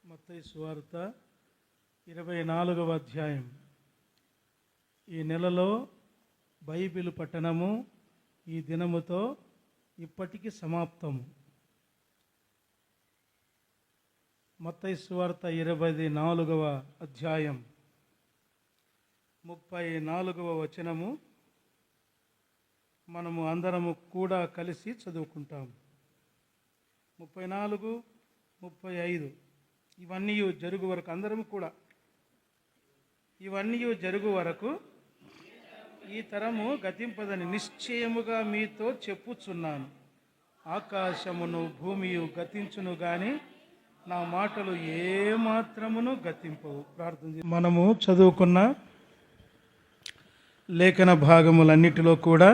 మత్తయి సువార్త 24వ అధ్యాయం. ఈ నెలలో బైబిల్ పఠనము ఈ దినముతో ఇప్పటికి సమాప్తము. మత్తయి సువార్త 24వ అధ్యాయం 34వ వచనము మనము అందరము కూడా కలిసి చదువుకుంటాము. 34, 35 ఇవన్నీ జరుగు వరకు అందరం కూడా ఇవన్నీ జరుగు వరకు ఈ తరము గతింపదని నిశ్చయముగా మీతో చెప్పుచున్నాను. ఆకాశమును భూమియు గతించును గాని నా మాటలు ఏమాత్రమును గతింపవు. ప్రార్థన. మనము చదువుకున్న లేఖన భాగములన్నిటిలో కూడా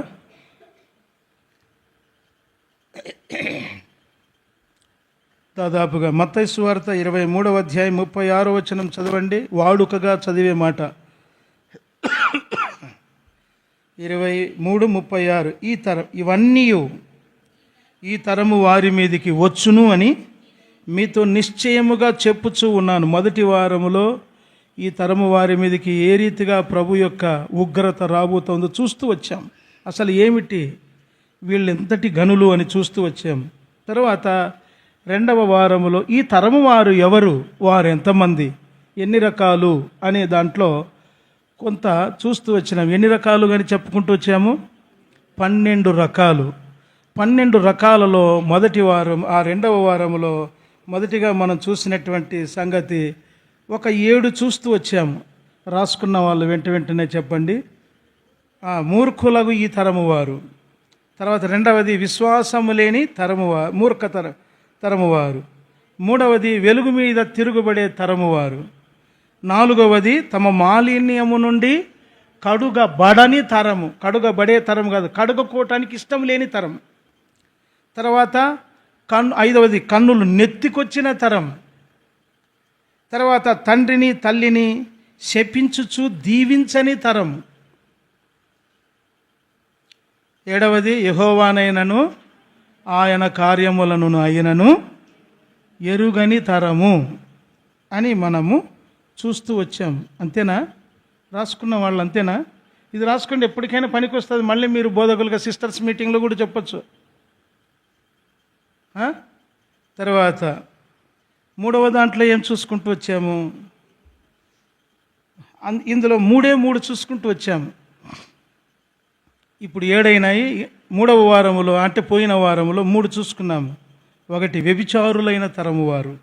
దాదాపుగా మత్తయి సువార్త 23వ అధ్యాయం 36వ వచనం చదవండి. వాడుకగా చదివే మాట 23:36 ఇవన్నీ ఈ తరము వారి మీదికి వచ్చును అని మీతో నిశ్చయముగా చెప్పుచూ ఉన్నాను. మొదటి వారములో ఈ తరము వారి మీదికి ఏ రీతిగా ప్రభు యొక్క ఉగ్రత రాబోతోందో చూస్తూ వచ్చాం. అసలు ఏమిటి వీళ్ళు ఎంతటి గనులు అని చూస్తూ వచ్చాం. తర్వాత రెండవ వారములో ఈ తరము వారు ఎవరు, వారు ఎంతమంది, ఎన్ని రకాలు అనే దాంట్లో కొంత చూస్తూ వచ్చినాం. ఎన్ని రకాలు కానీ చెప్పుకుంటూ వచ్చాము? 12 రకాలు. 12 రకాలలో మొదటి వారం, ఆ రెండవ వారములో మొదటిగా మనం చూసినటువంటి సంగతి ఒక 7 చూస్తూ వచ్చాము. రాసుకున్న వాళ్ళు వెంటనే చెప్పండి. మూర్ఖులకు ఈ తరము వారు. తర్వాత రెండవది విశ్వాసము లేని మూర్ఖ తరమువారు. మూడవది వెలుగు మీద తిరుగుబడే తరమువారు. నాలుగవది తమ మాలిన్యము నుండి కడుగబడని తరము. కడుగబడే తరం కాదు, కడుగకోవటానికి ఇష్టం లేని తరం. తర్వాత ఐదవది కన్నులు నెత్తికొచ్చిన తరం. తర్వాత తండ్రిని తల్లిని శపించుచు దీవించని తరం. ఏడవది యెహోవానైనను ఆయన కార్యములను అయినను ఎరుగని తరము అని మనము చూస్తూ వచ్చాం. అంతేనా? రాసుకున్న వాళ్ళు అంతేనా? ఇది రాసుకోండి, ఎప్పటికైనా పనికి వస్తుంది. మళ్ళీ మీరు బోధకులుగా సిస్టర్స్ మీటింగ్లో కూడా చెప్పచ్చు. తర్వాత మూడవ దాంట్లో ఏం చూసుకుంటూ వచ్చాము? ఇందులో 3 చూసుకుంటూ వచ్చాము. ఇప్పుడు 7 అయినాయి. మూడవ వారములో అంటే పోయిన వారములో 3 చూసుకున్నాము. ఒకటి వ్యభిచారులైన తరము వారు.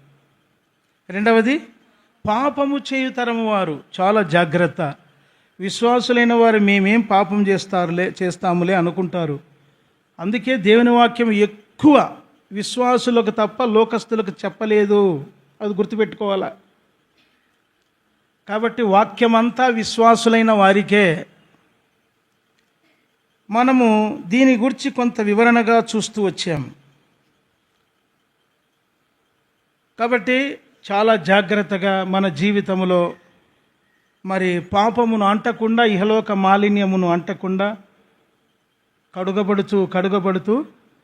రెండవది పాపము చేయు తరము వారు. చాలా జాగ్రత్త. విశ్వాసులైన వారు మేమేం పాపం చేస్తాములే అనుకుంటారు. అందుకే దేవుని వాక్యం ఎక్కువ విశ్వాసులకు తప్ప లోకస్తులకు చెప్పలేదు. అది గుర్తుపెట్టుకోవాలా. కాబట్టి వాక్యమంతా విశ్వాసులైన వారికే. మనము దీని గురించి కొంత వివరణగా చూస్తూ వచ్చాం. కాబట్టి చాలా జాగ్రత్తగా మన జీవితంలో మరి పాపమును అంటకుండా, ఇహలోక మాలిన్యమును అంటకుండా కడుగబడుతూ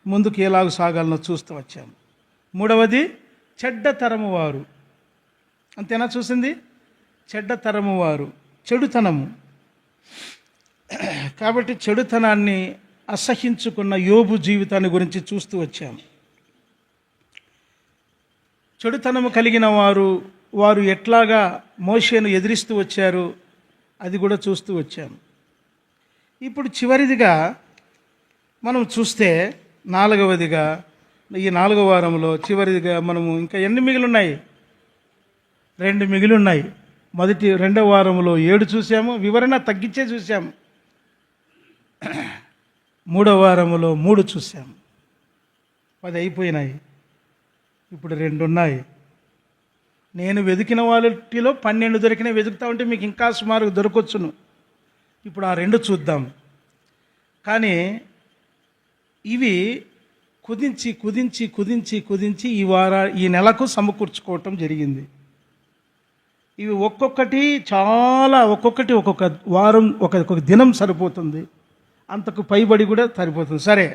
ముందుకు ఎలాగ సాగాలనో చూస్తూ వచ్చాము. మూడవది చెడ్డ తరము వారు. అంతేనా చూసింది? చెడ్డ తరము వారు, చెడుతనము. కాబట్టి చెడుతనాన్ని అసహించుకున్న యోబు జీవితాన్ని గురించి చూస్తూ వచ్చాము. చెడుతనము కలిగిన వారు ఎట్లాగా మోషేను ఎదిరిస్తూ వచ్చారు అది కూడా చూస్తూ వచ్చాము. ఇప్పుడు చివరిదిగా మనం చూస్తే 4వదిగా ఈ 4వ వారంలో చివరిదిగా మనము ఇంకా ఎన్ని మిగిలి ఉన్నాయి? 2 మిగిలి ఉన్నాయి. రెండవ వారంలో 7 చూసాము, వివరణ తగ్గించే చూసాము. 3వ వారములో 3 చూసాము. 10 అయిపోయినాయి. ఇప్పుడు 2 ఉన్నాయి. నేను వెతికిన వాటిలో 12 దొరికిన వెతుకుతా ఉంటే మీకు ఇంకా సుమారు దొరకొచ్చును. ఇప్పుడు ఆ 2 చూద్దాం. కానీ ఇవి కుదించి ఈ నెలకు సమకూర్చుకోవటం జరిగింది. ఇవి ఒక్కొక్కటి ఒక్కొక్క వారం ఒక్కొక్క దినం సరిపోతుంది. అంతకు పైబడి కూడా సరిపోతుంది. సరే,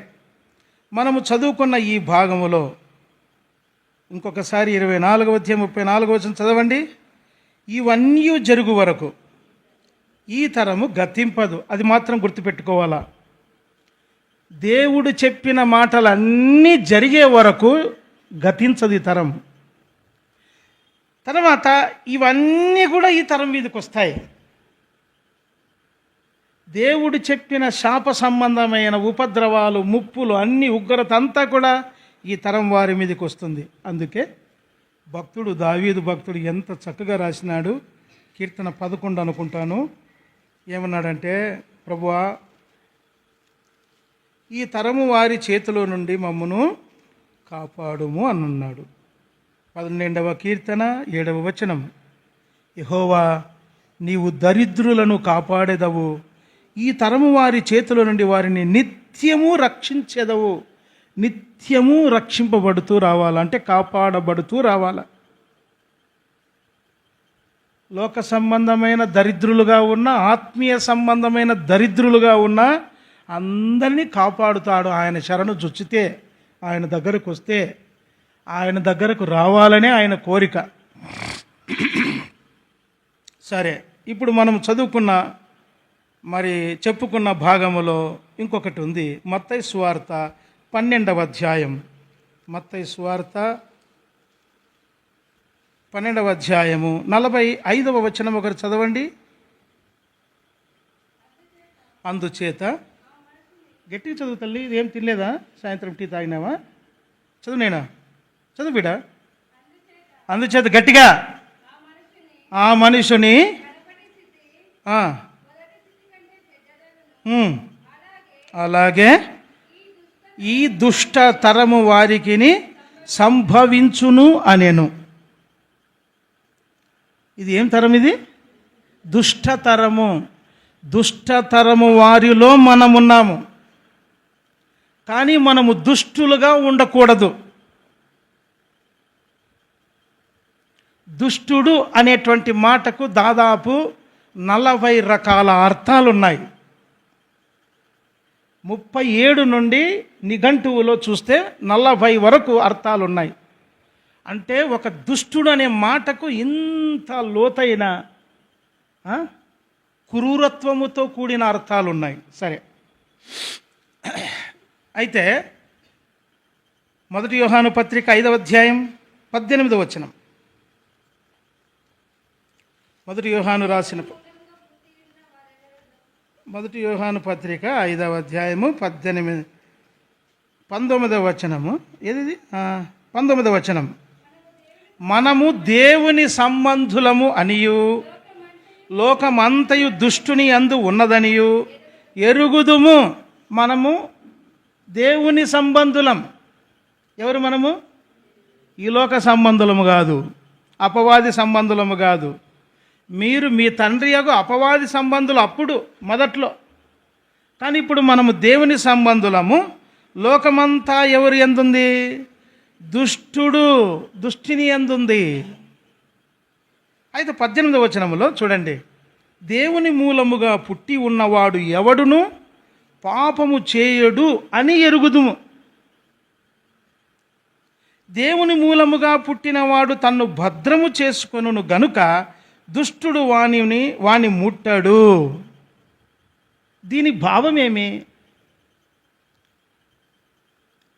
మనము చదువుకున్న ఈ భాగములో ఇంకొకసారి 24వ అధ్యాయం 34వ వచనం చదవండి. ఇవన్నీ జరుగు వరకు ఈ తరము గతింపదు. అది మాత్రం గుర్తుపెట్టుకోవాలా. దేవుడు చెప్పిన మాటలన్నీ జరిగే వరకు గతించదు ఈ తరం. తర్వాత ఇవన్నీ కూడా ఈ తరం మీదకి వస్తాయి. దేవుడు చెప్పిన శాప సంబంధమైన ఉపద్రవాలు, ముప్పులు, అన్ని ఉగ్రత అంతా కూడా ఈ తరం వారి మీదకి వస్తుంది. అందుకే భక్తుడు దావీదు భక్తుడు ఎంత చక్కగా రాసినాడు. కీర్తన 11 అనుకుంటాను. ఏమన్నాడంటే, ప్రభువా ఈ తరము వారి చేతిలో నుండి మమ్మను కాపాడుము అన్నాడు. 12వ కీర్తన 7వ వచనం, యెహోవా నీవు దరిద్రులను కాపాడెదవు, ఈ తరము వారి చేతిలో నుండి వారిని నిత్యము రక్షించెదవు. నిత్యము రక్షింపబడుతూ రావాలంటే కాపాడబడుతూ రావాల. లోక సంబంధమైన దరిద్రులుగా ఉన్న, ఆత్మీయ సంబంధమైన దరిద్రులుగా ఉన్న అందరినీ కాపాడుతాడు. ఆయన శరణు జొచ్చితే, ఆయన దగ్గరకు వస్తే, ఆయన దగ్గరకు రావాలనే ఆయన కోరిక. సరే, ఇప్పుడు మనం చదువుకున్న చెప్పుకున్న భాగములో ఇంకొకటి ఉంది. మత్తయి సువార్త 12వ అధ్యాయం. మత్తయి సువార్త 12వ అధ్యాయము 45వ వచనం ఒకరు చదవండి. అందుచేత, గట్టిగా చదువు తల్లి, ఏం తినలేదా? సాయంత్రం టీ తాగినావా? చదువు నైనా, చదువు బిడ్డ. అందుచేత గట్టిగా, ఆ మనుషుని అలాగే ఈ దుష్ట తరము వారికిని సంభవించును అనెను. ఇది ఏం తరం? ఇది దుష్టతరము. దుష్టతరము వారిలో మనమున్నాము. కానీ మనము దుష్టులుగా ఉండకూడదు. దుష్టుడు అనేటువంటి మాటకు దాదాపు 40 రకాల అర్థాలున్నాయి. 37 నుండి నిఘంటువులో చూస్తే 40 వరకు అర్థాలున్నాయి. అంటే ఒక దుష్టుడు అనే మాటకు ఇంత లోతైన క్రూరత్వముతో కూడిన అర్థాలున్నాయి. సరే, అయితే 1 యోహాను పత్రిక 5వ అధ్యాయం 18వ వచనం. 1 యోహాను రాసిన 1 యోహాను పత్రిక 5వ అధ్యాయము 19వ వచనము. ఏది? 19వ వచనం. మనము దేవుని సంబంధులము అనియు లోకమంతయు దుష్టుని యందు ఉన్నదనియు ఎరుగుదుము. మనము దేవుని సంబంధులం. ఎవరు మనము? ఈ లోక సంబంధులము కాదు, అపవాది సంబంధులము కాదు. మీరు మీ తండ్రి యొక్క అపవాది సంబంధులు అప్పుడు మొదట్లో. కానీ ఇప్పుడు మనము దేవుని సంబంధులము. లోకమంతా ఎవరు ఎందుంది? దుష్టుడు, దుష్టిని ఎందుంది. అయితే 18వ వచనములో చూడండి, దేవుని మూలముగా పుట్టి ఉన్నవాడు ఎవడును పాపము చేయడు అని ఎరుగుదుము. దేవుని మూలముగా పుట్టినవాడు తన్ను భద్రము చేసుకొనును గనుక దుష్టుడు వాని ముట్టడు. దీని భావమేమి?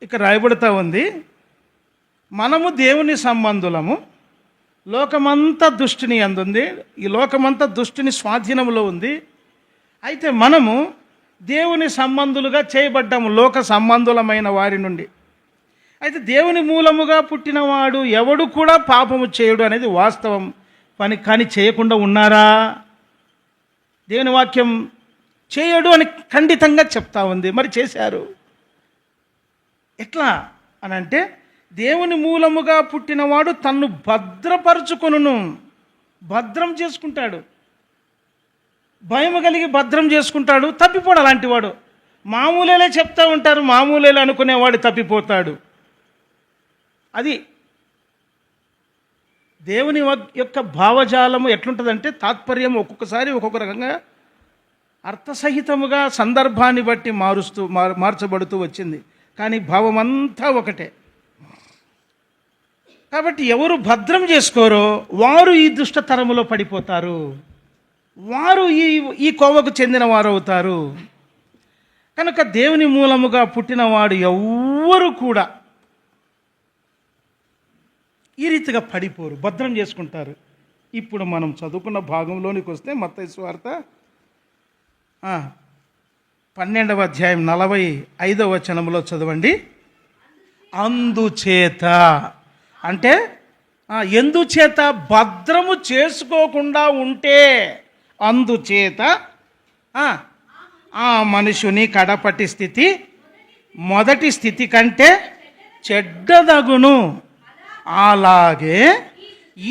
ఇక్కడ రాయబడుతూ ఉంది, మనము దేవుని సంబంధులము, లోకమంతా దుష్టుని అందుంది, ఈ లోకమంతా దుష్టుని స్వాధీనంలో ఉంది. అయితే మనము దేవుని సంబంధులుగా చేయబడ్డాము, లోక సంబంధులమైన వారి నుండి. అయితే దేవుని మూలముగా పుట్టినవాడు ఎవడు కూడా పాపము చేయడు అనేది వాస్తవం. కానీ చేయకుండా ఉన్నారా? దేవుని వాక్యం చేయడు అని ఖండితంగా చెప్తా ఉంది. మరి చేశారు. ఎట్లా అని అంటే, దేవుని మూలముగా పుట్టినవాడు తన్ను భద్రపరుచుకొనును, భద్రం చేసుకుంటాడు, భయం కలిగి భద్రం చేసుకుంటాడు. తప్పిపోడు అలాంటి వాడు. మామూలేలే చెప్తా ఉంటారు, మామూలేలే అనుకునేవాడు తప్పిపోతాడు. అది దేవుని యొక్క భావజాలము ఎట్లుంటుందంటే, తాత్పర్యం ఒక్కొక్కసారి ఒక్కొక్క రకంగా అర్థసహితముగా సందర్భాన్ని బట్టి మార్చబడుతూ వచ్చింది. కానీ భావం అంతా ఒకటే. కాబట్టి ఎవరు భద్రం చేసుకోరో వారు ఈ దుష్టతరములో పడిపోతారు, వారు ఈ కోవకు చెందిన వారు అవుతారు. కనుక దేవుని మూలముగా పుట్టినవాడు ఎవ్వరు కూడా ఈ రీతిగా పడిపోరు, భద్రం చేసుకుంటారు. ఇప్పుడు మనం చదువుకున్న భాగంలోనికి వస్తే మత్తయి సువార్త 12వ అధ్యాయం 45వ వచనంలో చదవండి. అందుచేత అంటే ఎందుచేత భద్రము చేసుకోకుండా ఉంటే, అందుచేత ఆ మనుషుని కడపటి స్థితి మొదటి స్థితి కంటే చెడ్డదగును. అలాగే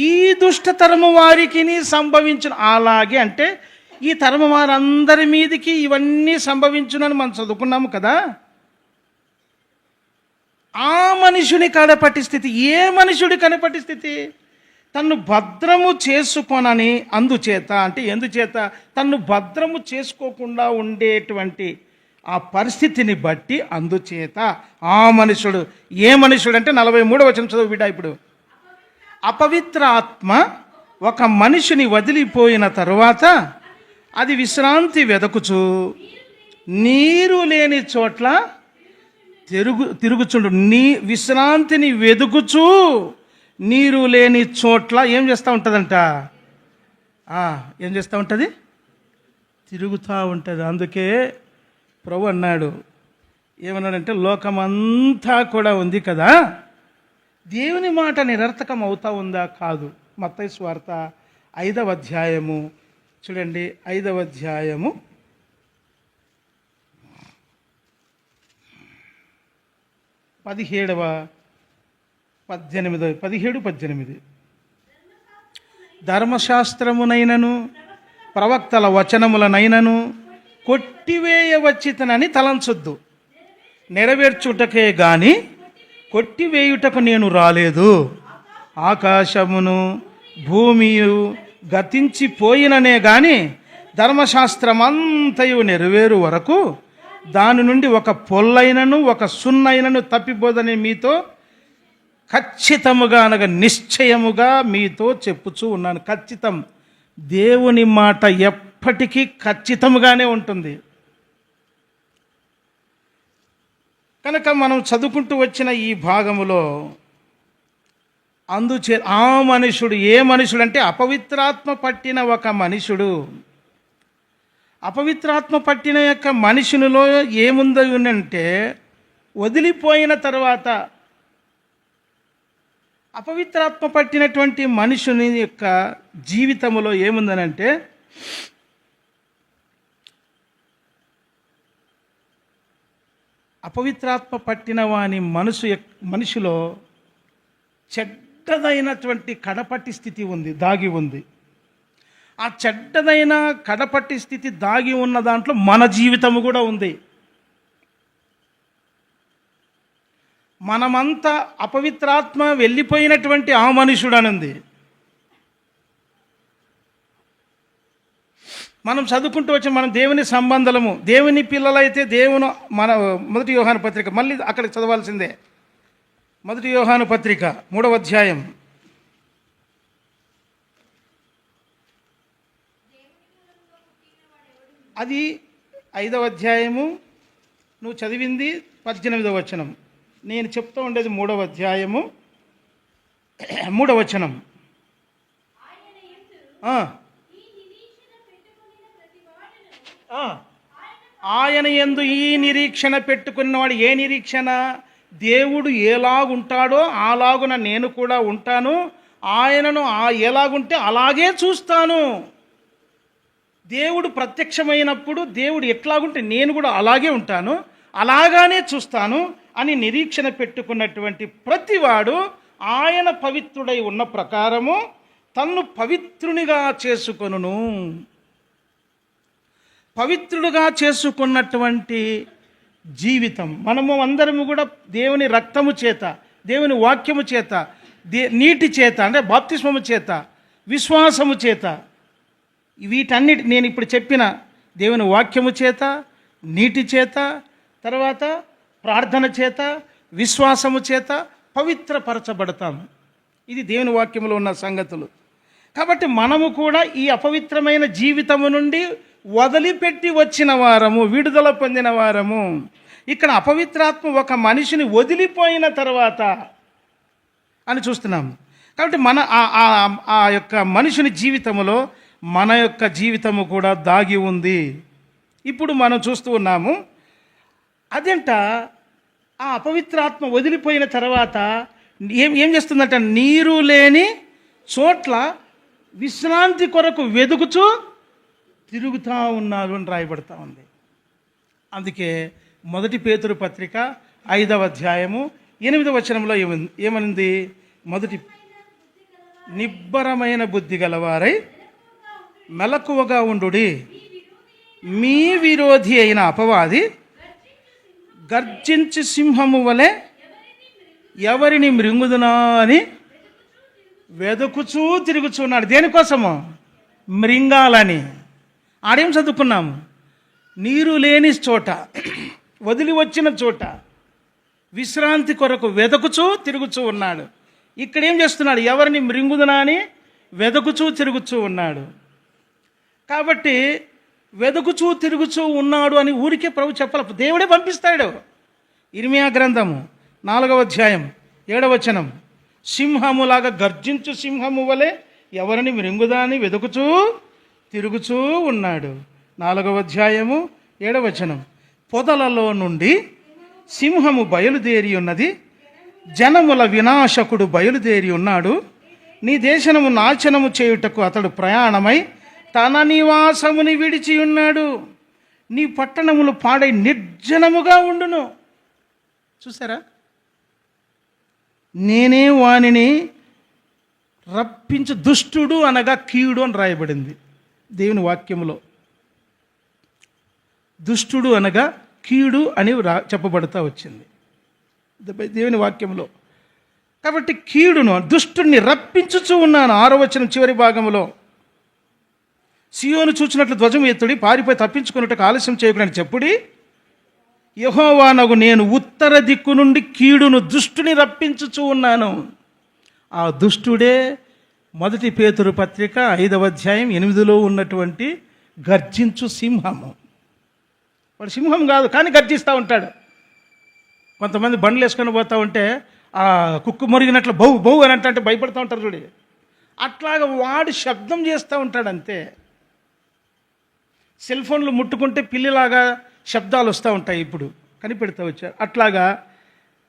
ఈ దుష్టతరము వారికి సంభవించును. అలాగే అంటే ఈ తరము వారందరి మీదకి ఇవన్నీ సంభవించునని మనం చదువుకున్నాము కదా. ఆ మనుషుని కడపటి స్థితి, ఏ మనుషుడి కడపటి స్థితి? తన్ను భద్రము చేసుకొనని, అందుచేత అంటే ఎందుచేత తన్ను భద్రము చేసుకోకుండా ఉండేటువంటి ఆ పరిస్థితిని బట్టి, అందుచేత ఆ మనుషుడు, ఏ మనుషుడు అంటే 43వ వచనం చదువు బిడ్డ. ఇప్పుడు అపవిత్ర ఆత్మ ఒక మనిషిని వదిలిపోయిన తరువాత అది విశ్రాంతి వెదకుచు నీరు లేని చోట్ల తిరుగుచుండు. విశ్రాంతిని వెదుకుచూ నీరు లేని చోట్ల ఏం చేస్తూ ఉంటుందంట? ఏం చేస్తూ ఉంటుంది? తిరుగుతూ ఉంటుంది. అందుకే ప్రభు అన్నాడు, ఏమన్నాడంటే, లోకమంతా కూడా ఉంది కదా, దేవుని మాట నిరర్థకం అవుతా ఉందా? కాదు. మత్తయి సువార్త 5వ అధ్యాయము చూడండి, 5వ అధ్యాయము 17-18 ధర్మశాస్త్రమునైనను ప్రవక్తల వచనములనైనను కొట్టివేయవచ్చితనని తలంచొద్దు. నెరవేర్చుటకే గాని కొట్టివేయుటకు నేను రాలేదు. ఆకాశమును భూమియు గతించిపోయిననే గాని ధర్మశాస్త్రమంతయు నెరవేరు వరకు దాని నుండి ఒక పొల్లైనను ఒక సున్నైనను తప్పిపోదని మీతో ఖచ్చితముగా అనగా నిశ్చయముగా మీతో చెప్పుచూ ఉన్నాను. ఖచ్చితం, దేవుని మాట ఎప్పటికీ ఖచ్చితంగానే ఉంటుంది. కనుక మనం చదువుకుంటూ వచ్చిన ఈ భాగములో ఆ మనుషుడు, ఏ మనుషుడు అంటే అపవిత్రాత్మ పట్టిన ఒక మనుషుడు. అపవిత్రాత్మ పట్టిన యొక్క మనుషునిలో ఏముందంటే, వదిలిపోయిన తర్వాత అపవిత్రాత్మ పట్టినటువంటి మనుషుని యొక్క జీవితంలో ఏముందనంటే, అపవిత్రాత్మ పట్టిన వాని మనిషిలో చెడ్డదైనటువంటి కడపటి స్థితి ఉంది, దాగి ఉంది. ఆ చెడ్డదైన కడపటి స్థితి దాగి ఉన్న దాంట్లో మన జీవితము కూడా ఉంది. మనమంతా అపవిత్రాత్మ వెళ్ళిపోయినటువంటి ఆ మనుషుడు అనుంది. మనం చదువుకుంటూ వచ్చి మనం దేవుని సంబంధము, దేవుని పిల్లలైతే దేవుని మన 1 యోహాను పత్రిక, మళ్ళీ అక్కడికి చదవాల్సిందే. 1 యోహాను పత్రిక 3వ అధ్యాయం అది 5వ అధ్యాయము, నువ్వు చదివింది 18వ వచనం. నేను చెప్తూ ఉండేది 3వ అధ్యాయము 3వ వచనం. ఆయన యందు ఈ నిరీక్షణ పెట్టుకున్నవాడు. ఏ నిరీక్షణ? దేవుడు ఎలాగుంటాడో అలాగున నేను కూడా ఉంటాను, ఆయనను ఎలాగుంటే అలాగే చూస్తాను. దేవుడు ప్రత్యక్షమైనప్పుడు దేవుడు ఎట్లాగుంటే నేను కూడా అలాగే ఉంటాను, అలాగానే చూస్తాను అని నిరీక్షణ పెట్టుకున్నటువంటి ప్రతివాడు ఆయన పవిత్రుడై ఉన్న ప్రకారము తన్ను పవిత్రునిగా చేసుకొనును. పవిత్రుడుగా చేసుకున్నటువంటి జీవితం మనము అందరము కూడా దేవుని రక్తము చేత, దేవుని వాక్యము చేత, నీటి చేత అంటే బాప్తిస్మము చేత, విశ్వాసము చేత, వీటన్నిటి నేను ఇప్పుడు చెప్పిన దేవుని వాక్యము చేత, నీటి చేత, తర్వాత ప్రార్థన చేత, విశ్వాసము చేత పవిత్రపరచబడతాము. ఇది దేవుని వాక్యంలో ఉన్న సంగతులు. కాబట్టి మనము కూడా ఈ అపవిత్రమైన జీవితము నుండి వదిలిపెట్టి వచ్చిన వారము, విడుదల పొందిన వారము. ఇక్కడ అపవిత్రాత్మ ఒక మనిషిని వదిలిపోయిన తర్వాత అని చూస్తున్నాము. కాబట్టి మన ఆ యొక్క మనుషుని జీవితంలో మన యొక్క జీవితము కూడా దాగి ఉంది. ఇప్పుడు మనం చూస్తూ ఉన్నాము. అదేంట ఆ అపవిత్రాత్మ వదిలిపోయిన తర్వాత ఏం చేస్తుందంట, నీరు లేని చోట్ల విశ్రాంతి కొరకు వెదుకుచూ తిరుగుతూ ఉన్నారు అని రాయబడతా ఉంది. అందుకే 1 పేతురు పత్రిక 5వ అధ్యాయము 8వ వచనంలో ఏమనింది? మొదటి నిబ్బరమైన బుద్ధి గలవారై మెలకువగా ఉండుడి, మీ విరోధి అయిన అపవాది గర్జించి సింహము వలె ఎవరిని మృంగుదునా అని వెదుకుచూ తిరుగుచున్నాడు. దేనికోసము? మృంగాలని. ఆడేం చదువుకున్నాము? నీరు లేని చోట, వదిలి వచ్చిన చోట విశ్రాంతి కొరకు వెదకుచూ తిరుగుచూ ఉన్నాడు. ఇక్కడేం చేస్తున్నాడు? ఎవరిని మృంగుదునా అని వెదకుచూ తిరుగుచూ ఉన్నాడు. కాబట్టి వెదకుచూ తిరుగుచూ ఉన్నాడు అని ఊరికే ప్రభు చెప్పాలి, దేవుడే పంపిస్తాడు. ఇర్మియా గ్రంథము 4వ అధ్యాయం 7వ వచనం, సింహములాగా గర్జించు సింహము వలె ఎవరిని మృంగుదా అని వెదకుచూ తిరుగుచూ ఉన్నాడు. 4వ అధ్యాయము 7వ వచనం, పొదలలో నుండి సింహము బయలుదేరి ఉన్నది, జనముల వినాశకుడు బయలుదేరి ఉన్నాడు. నీ దేశము నాశనము చేయుటకు అతడు ప్రయాణమై తన నివాసముని విడిచి ఉన్నాడు. నీ పట్టణములు పాడై నిర్జనముగా ఉండును. చూసారా? నేనే వానిని రప్పించు, దుష్టుడు అనగా కీడు అని రాయబడింది దేవుని వాక్యములో. దుష్టుడు అనగా కీడు అని చెప్పబడుతూ వచ్చింది దేవుని వాక్యంలో. కాబట్టి కీడును, దుష్టుడిని రప్పించుచూ ఉన్నాను. 6వ వచనం చివరి భాగంలో, సియోను చూచినట్లు ధ్వజం ఎత్తుడి, పారిపోయి తప్పించుకున్నట్టుకు ఆలస్యం చేయకుండా చెప్పుడి, యెహోవానగు నేను ఉత్తర దిక్కు నుండి కీడును, దుష్టుని రప్పించుచూ ఉన్నాను. ఆ దుష్టుడే 1 పేతురు పత్రిక 5వ అధ్యాయం 8లో ఉన్నటువంటి గర్జించు సింహము. వాడు సింహం కాదు, కానీ గర్జిస్తూ ఉంటాడు. కొంతమంది బండ్లు వేసుకొని పోతూ ఉంటే ఆ కుక్కు మురిగినట్లు బౌ బౌ అని అంటే భయపడుతూ ఉంటారు చూడి. అట్లాగా వాడు శబ్దం చేస్తూ ఉంటాడు అంతే. సెల్ ఫోన్లు ముట్టుకుంటే పిల్లిలాగా శబ్దాలు వస్తూ ఉంటాయి, ఇప్పుడు కనిపెడుతూ వచ్చారు. అట్లాగా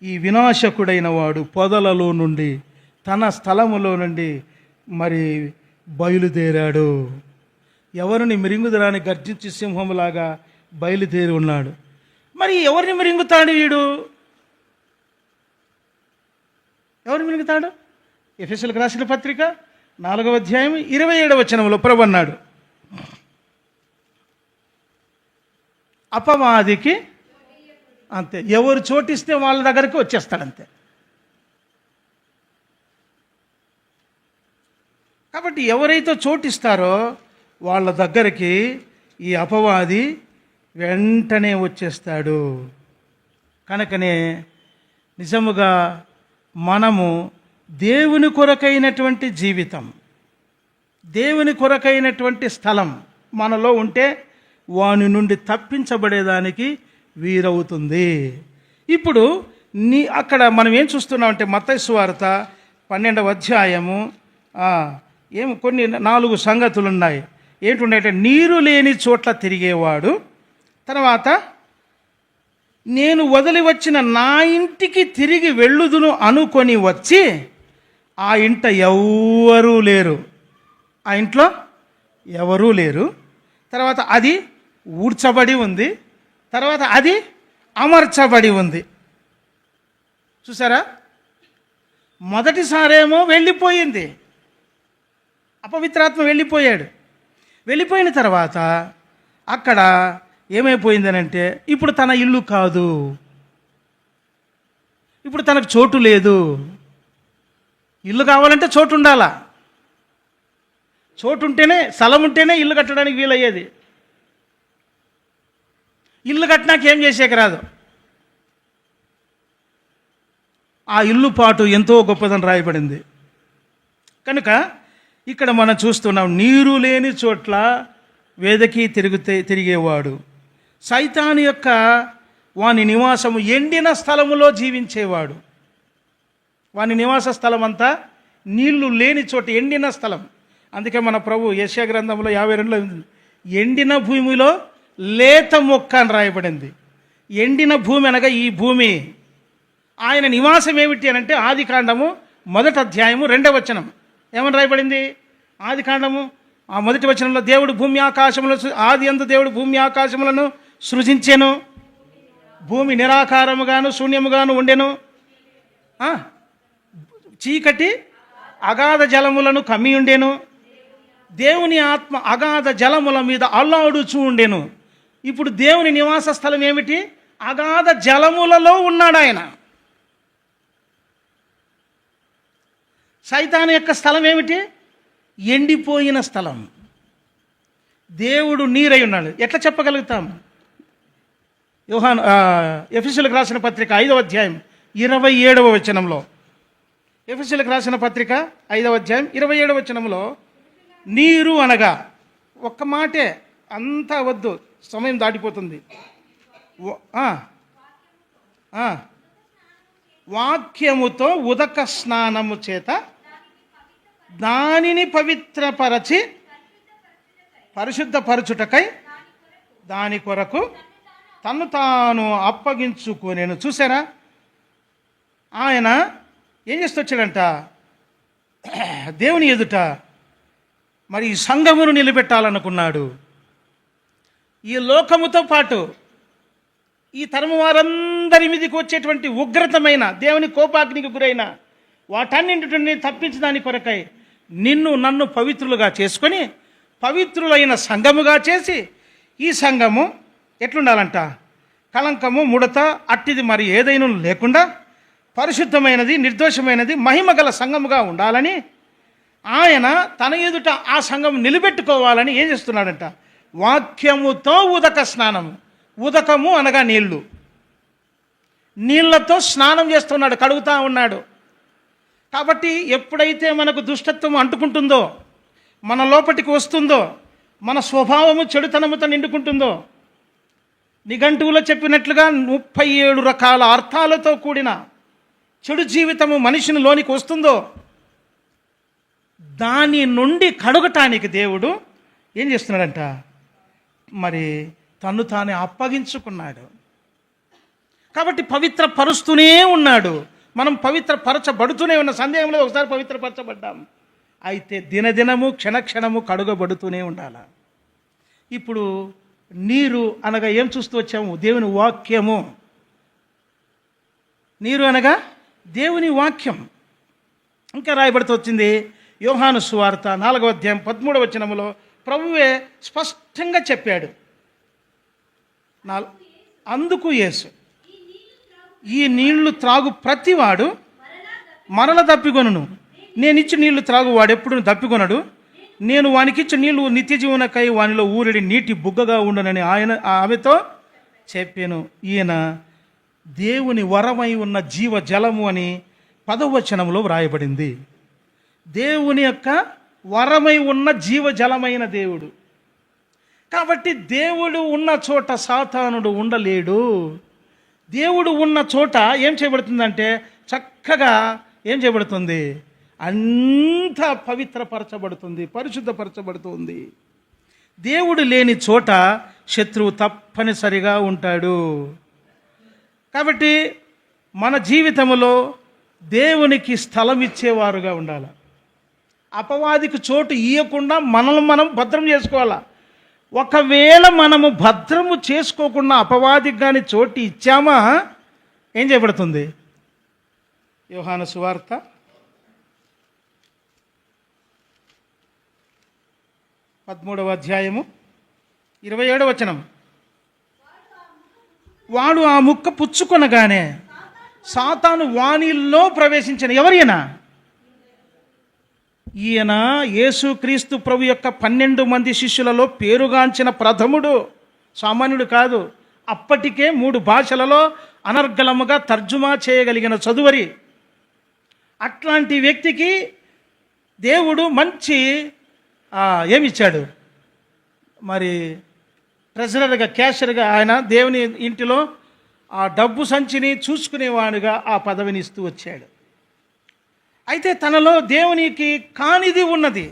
ఈ వినాశకుడైన వాడు పొదలలో నుండి, తన స్థలములో నుండి మరి బయలుదేరాడు. ఎవరిని మిరింగుదరాని గర్జించి సింహములాగా బయలుదేరి ఉన్నాడు. మరి ఎవరిని మిరింగుతాడు వీడు? ఎవరిని మిరుగుతాడు? ఎఫెసీయులకు రాసిన పత్రిక 4వ అధ్యాయం 27వ వచనంలో ప్రభు అన్నాడు, అపవాదికి అంతే, ఎవరు చోటిస్తే వాళ్ళ దగ్గరికి వచ్చేస్తాడంతే. కాబట్టి ఎవరైతే చోటిస్తారో వాళ్ళ దగ్గరికి ఈ అపవాది వెంటనే వచ్చేస్తాడు. కనుకనే నిజముగా మనము దేవుని కొరకైనటువంటి జీవితం, దేవుని కొరకైనటువంటి స్థలం మనలో ఉంటే వాని నుండి తప్పించబడేదానికి వీరవుతుంది. ఇప్పుడు అక్కడ మనం ఏం చూస్తున్నామంటే మత్తయి సువార్త 12వ అధ్యాయము కొన్ని 4 సంగతులు ఉన్నాయి. ఏంటుండే, నీరు లేని చోట్ల తిరిగేవాడు, తర్వాత నేను వదిలి వచ్చిన నా ఇంటికి తిరిగి వెళ్ళుదును అనుకొని వచ్చి ఆ ఇంట ఎవరూ లేరు, ఆ ఇంట్లో ఎవరూ లేరు. తర్వాత అది ఊడ్చబడి ఉంది, తర్వాత అది అమర్చబడి ఉంది. చూసారా? మొదటిసారేమో వెళ్ళిపోయింది, అపవిత్రాత్మ వెళ్ళిపోయాడు. వెళ్ళిపోయిన తర్వాత అక్కడ ఏమైపోయిందనంటే ఇప్పుడు తన ఇల్లు కాదు, ఇప్పుడు తనకు చోటు లేదు. ఇల్లు కావాలంటే చోటు ఉండాలా, చోటు ఉంటేనే, స్థలం ఉంటేనే ఇల్లు కట్టడానికి వీలయ్యేది. ఇల్లు కట్టినాక ఏం చేసేక రాదు. ఆ ఇల్లు పాటు ఎంతో గొప్పదని రాయబడింది. కనుక ఇక్కడ మనం చూస్తున్నాం, నీరు లేని చోట్ల వేదకి తిరిగేవాడు. సైతాను యొక్క వాని నివాసము ఎండిన స్థలములో జీవించేవాడు. వాని నివాస స్థలం అంతా నీళ్లు లేని చోట, ఎండిన స్థలం. అందుకే మన ప్రభు యెషయా గ్రంథంలో 52లో ఎండిన భూమిలో లేత మొక్క అని రాయబడింది. ఎండిన భూమి అనగా ఈ భూమి. ఆయన నివాసం ఏమిటి అని అంటే ఆది కాండము 1వ అధ్యాయము 2వ వచనం ఏమని రాయబడింది? ఆది కాండము 1వ వచనంలో దేవుడు భూమి ఆకాశములను, ఆది యందు దేవుడు భూమి ఆకాశములను సృజించెను, భూమి నిరాకారముగాను శూన్యముగాను ఉండెను, చీకటి అగాధ జలములను కమ్మి ఉండెను, దేవుని ఆత్మ అగాధ జలముల మీద అల్లాడుచూ ఉండెను. ఇప్పుడు దేవుని నివాస స్థలం ఏమిటి? అగాధ జలములలో ఉన్నాడు ఆయన. సైతాను యొక్క స్థలం ఏమిటి? ఎండిపోయిన స్థలం. దేవుడు నీరై ఉన్నాడు. ఎట్లా చెప్పగలుగుతాం? ఎఫెసీయులకు రాసిన పత్రిక 5వ అధ్యాయం 27వ వచనంలో, ఎఫెసీయులకు రాసిన పత్రిక 5వ అధ్యాయం 27వ వచనంలో, నీరు అనగా, ఒక్క మాటే, అంతా వద్దు, సమయం దాటిపోతుంది. వాక్యముతో ఉదక స్నానము చేత దానిని పవిత్రపరచి పరిశుద్ధపరచుటకై దాని కొరకు తను తాను అప్పగించుకొనెను. చూసారా, ఆయన ఏం చేస్తొచ్చాడంట? దేవుని ఎదుట మరి ఈ సంఘమును నిలబెట్టాలనుకున్నాడు. ఈ లోకముతో పాటు ఈ తరము వారందరి మీదకి వచ్చేటువంటి ఉగ్రతమైన దేవుని కోపాగ్నికి గురైన వాటన్నింటిని తప్పించడాని కొరకై నిన్ను నన్ను పవిత్రులుగా చేసుకొని పవిత్రులైన సంఘముగా చేసి, ఈ సంఘము ఎట్లుండాలంట? కలంకము ముడత అట్టిది మరి ఏదైనా లేకుండా పరిశుద్ధమైనది, నిర్దోషమైనది, మహిమగల సంఘముగా ఉండాలని ఆయన తన ఎదుట ఆ సంఘం నిలబెట్టుకోవాలని ఏం చేస్తున్నాడంట? వాక్యముతో ఉదక స్నానము. ఉదకము అనగా నీళ్లు. నీళ్లతో స్నానం చేస్తున్నాడు, కడుగుతూ ఉన్నాడు. కాబట్టి ఎప్పుడైతే మనకు దుష్టత్వం అంటుకుంటుందో, మన లోపటికి వస్తుందో, మన స్వభావము చెడుతనముతో నిండుకుంటుందో, నిఘంటువులో చెప్పినట్లుగా 37 రకాల అర్థాలతో కూడిన చెడు జీవితము మనిషిని లోనికి వస్తుందో, దాని నుండి కడుగటానికి దేవుడు ఏం చేస్తున్నాడంట? మరి తను తానే అప్పగించుకున్నాడు. కాబట్టి పవిత్రపరుస్తూనే ఉన్నాడు. మనం పవిత్రపరచబడుతూనే ఉన్న సందేహంలో ఒకసారి పవిత్రపరచబడ్డాం. అయితే దినదినము క్షణక్షణము కడుగబడుతూనే ఉండాలి. ఇప్పుడు నీరు అనగా ఏం చూస్తూ వచ్చాము? దేవుని వాక్యము. నీరు అనగా దేవుని వాక్యం. ఇంకా రాయబడుతూ వచ్చింది యోహాను సువార్త 4వ అధ్యాయం 13వ వచనములో ప్రభువే స్పష్టంగా చెప్పాడు. అందుకు యేసు, ఈ నీళ్లు త్రాగు ప్రతివాడు మరల దప్పికొనును, నేనిచ్చి నీళ్లు త్రాగు వాడెప్పుడు దప్పికొనడు, నేను వానికిచ్చి నీళ్లు నిత్య జీవనకై వానిలో ఊరిడి నీటి బుగ్గగా ఉండనని ఆమెతో చెప్పాను. ఈయన దేవుని వరమై ఉన్న జీవ జలము అని 10వ వచనంలో వ్రాయబడింది. దేవుని యొక్క వరమై ఉన్న జీవజలమైన దేవుడు. కాబట్టి దేవుడు ఉన్న చోట సాతానుడు ఉండలేడు. దేవుడు ఉన్న చోట ఏం చేయబడుతుందంటే చక్కగా ఏం చేయబడుతుంది? అంతా పవిత్రపరచబడుతుంది, పరిశుద్ధపరచబడుతుంది. దేవుడు లేని చోట శత్రువు తప్పనిసరిగా ఉంటాడు. కాబట్టి మన జీవితంలో దేవునికి స్థలం ఇచ్చేవారుగా ఉండాలి. అపవాదికి చోటు ఇవ్వకుండా మనల్ని మనం భద్రం చేసుకోవాలా. ఒకవేళ మనము భద్రము చేసుకోకుండా అపవాదికి కానీ చోటు ఇచ్చామా ఏం చేయబడుతుంది? యోహాను సువార్త 13వ అధ్యాయము 27వ వచనం. వాడు ఆ ముక్క పుచ్చుకొనగానే సాతాను వానిలో ప్రవేశించిన. ఎవరైనా? ఈయన యేసుక్రీస్తు ప్రభు యొక్క 12 మంది శిష్యులలో పేరుగాంచిన ప్రథముడు, సామాన్యుడు కాదు. అప్పటికే 3 భాషలలో అనర్గళముగా తర్జుమా చేయగలిగిన చదువరి. అట్లాంటి వ్యక్తికి దేవుడు మంచి ఏమి ఇచ్చాడు, మరి ట్రెజరర్గా, క్యాషియర్గా ఆయన దేవుని ఇంటిలో ఆ డబ్బు సంచిని చూసుకునేవాడుగా ఆ పదవిని ఇస్తూ వచ్చాడు. అయితే తనలో దేవునికి కానిది ఉన్నది,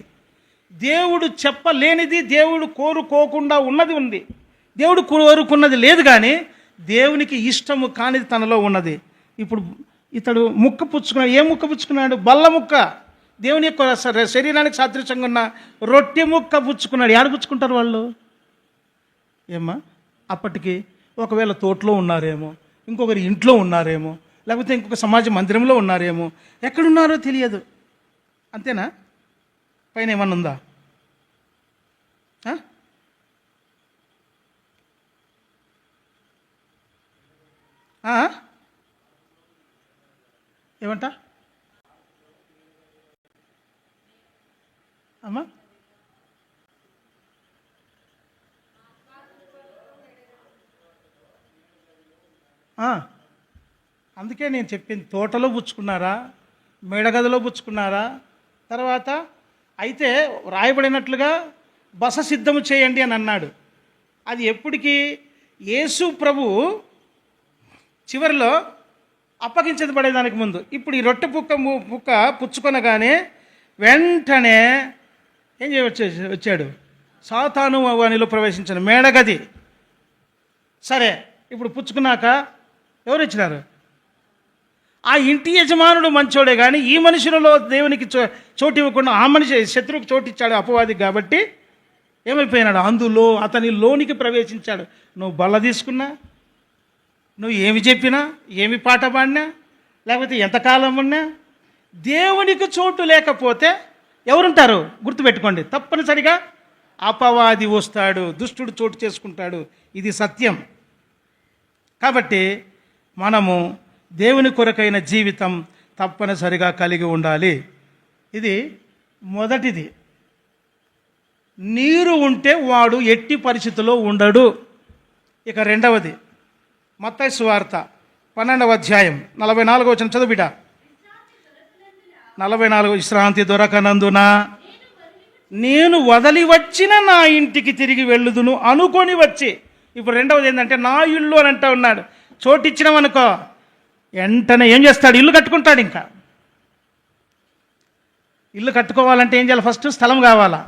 దేవుడు చెప్పలేనిది, దేవుడు కోరుకోకుండా ఉన్నది ఉంది. దేవుడు కోరుకున్నది లేదు, కానీ దేవునికి ఇష్టము కానిది తనలో ఉన్నది. ఇప్పుడు ఇతడు ముక్క పుచ్చుకున్నాడు. ఏ ముక్క పుచ్చుకున్నాడు? బల్ల ముక్క. దేవుని యొక్క శరీరానికి సాదృశ్యంగా ఉన్న రొట్టె ముక్క పుచ్చుకున్నాడు. యాడ పుచ్చుకుంటారు వాళ్ళు? ఏమ్మా, అప్పటికి ఒకవేళ తోటలో ఉన్నారేమో, ఇంకొకరి ఇంట్లో ఉన్నారేమో, లేకపోతే ఇంకొక సమాజ మందిరంలో ఉన్నారేమో, ఎక్కడున్నారో తెలియదు. అంతేనా? పైన ఏమన్నా ఉందా? ఏమంట అమ్మా? అందుకే నేను చెప్పింది, తోటలో పుచ్చుకున్నారా, మేడగదిలో పుచ్చుకున్నారా? తర్వాత అయితే రాయబడినట్లుగా బస సిద్ధము చేయండి అని అన్నాడు. అది ఎప్పటికీ? యేసు ప్రభు చివరిలో అప్పగించబడేదానికి ముందు. ఇప్పుడు ఈ రొట్టె పుక్క పుచ్చుకొనగానే వెంటనే ఏం వచ్చాడు? సాతాను వానిలో ప్రవేశించాడు, మేడగది. సరే, ఇప్పుడు పుచ్చుకున్నాక ఎవరు ఇచ్చినారు? ఆ ఇంటి యజమానుడు మంచోడే, కానీ ఈ మనుషులలో దేవునికి చోటు ఇవ్వకుండా ఆ మనిషి శత్రువుకి చోటు ఇచ్చాడు, అపవాది. కాబట్టి ఏమైపోయినాడు? అందులో అతని లోనికి ప్రవేశించాడు. నువ్వు బల్ల తీసుకున్నా, నువ్వు ఏమి చెప్పినా, ఏమి పాట పాడినా, లేకపోతే ఎంతకాలం ఉన్నా, దేవునికి చోటు లేకపోతే ఎవరుంటారు? గుర్తుపెట్టుకోండి, తప్పనిసరిగా అపవాది వస్తాడు, దుష్టుడు చోటు చేసుకుంటాడు. ఇది సత్యం. కాబట్టి మనము దేవుని కొరకైన జీవితం తప్పనిసరిగా కలిగి ఉండాలి. ఇది మొదటిది. నీరు ఉంటే వాడు ఎట్టి పరిస్థితుల్లో ఉండడు. ఇక రెండవది, మత్తయి సువార్త 12వ అధ్యాయం 44వ వచనం చదువు బిడ్డ. 44 విశ్రాంతి దొరకనందున నేను వదిలి వచ్చిన నా ఇంటికి తిరిగి వెళ్ళుదును అనుకొని వచ్చి. ఇప్పుడు రెండవది ఏంటంటే, నా ఇల్లు అని అంటూ ఉన్నాడు. చోటిచ్చినామనుకో, వెంటనే ఏం చేస్తాడు? ఇల్లు కట్టుకుంటాడు. ఇంకా ఇల్లు కట్టుకోవాలంటే ఏం చేయాలి? ఫస్ట్ స్థలం కావాలా.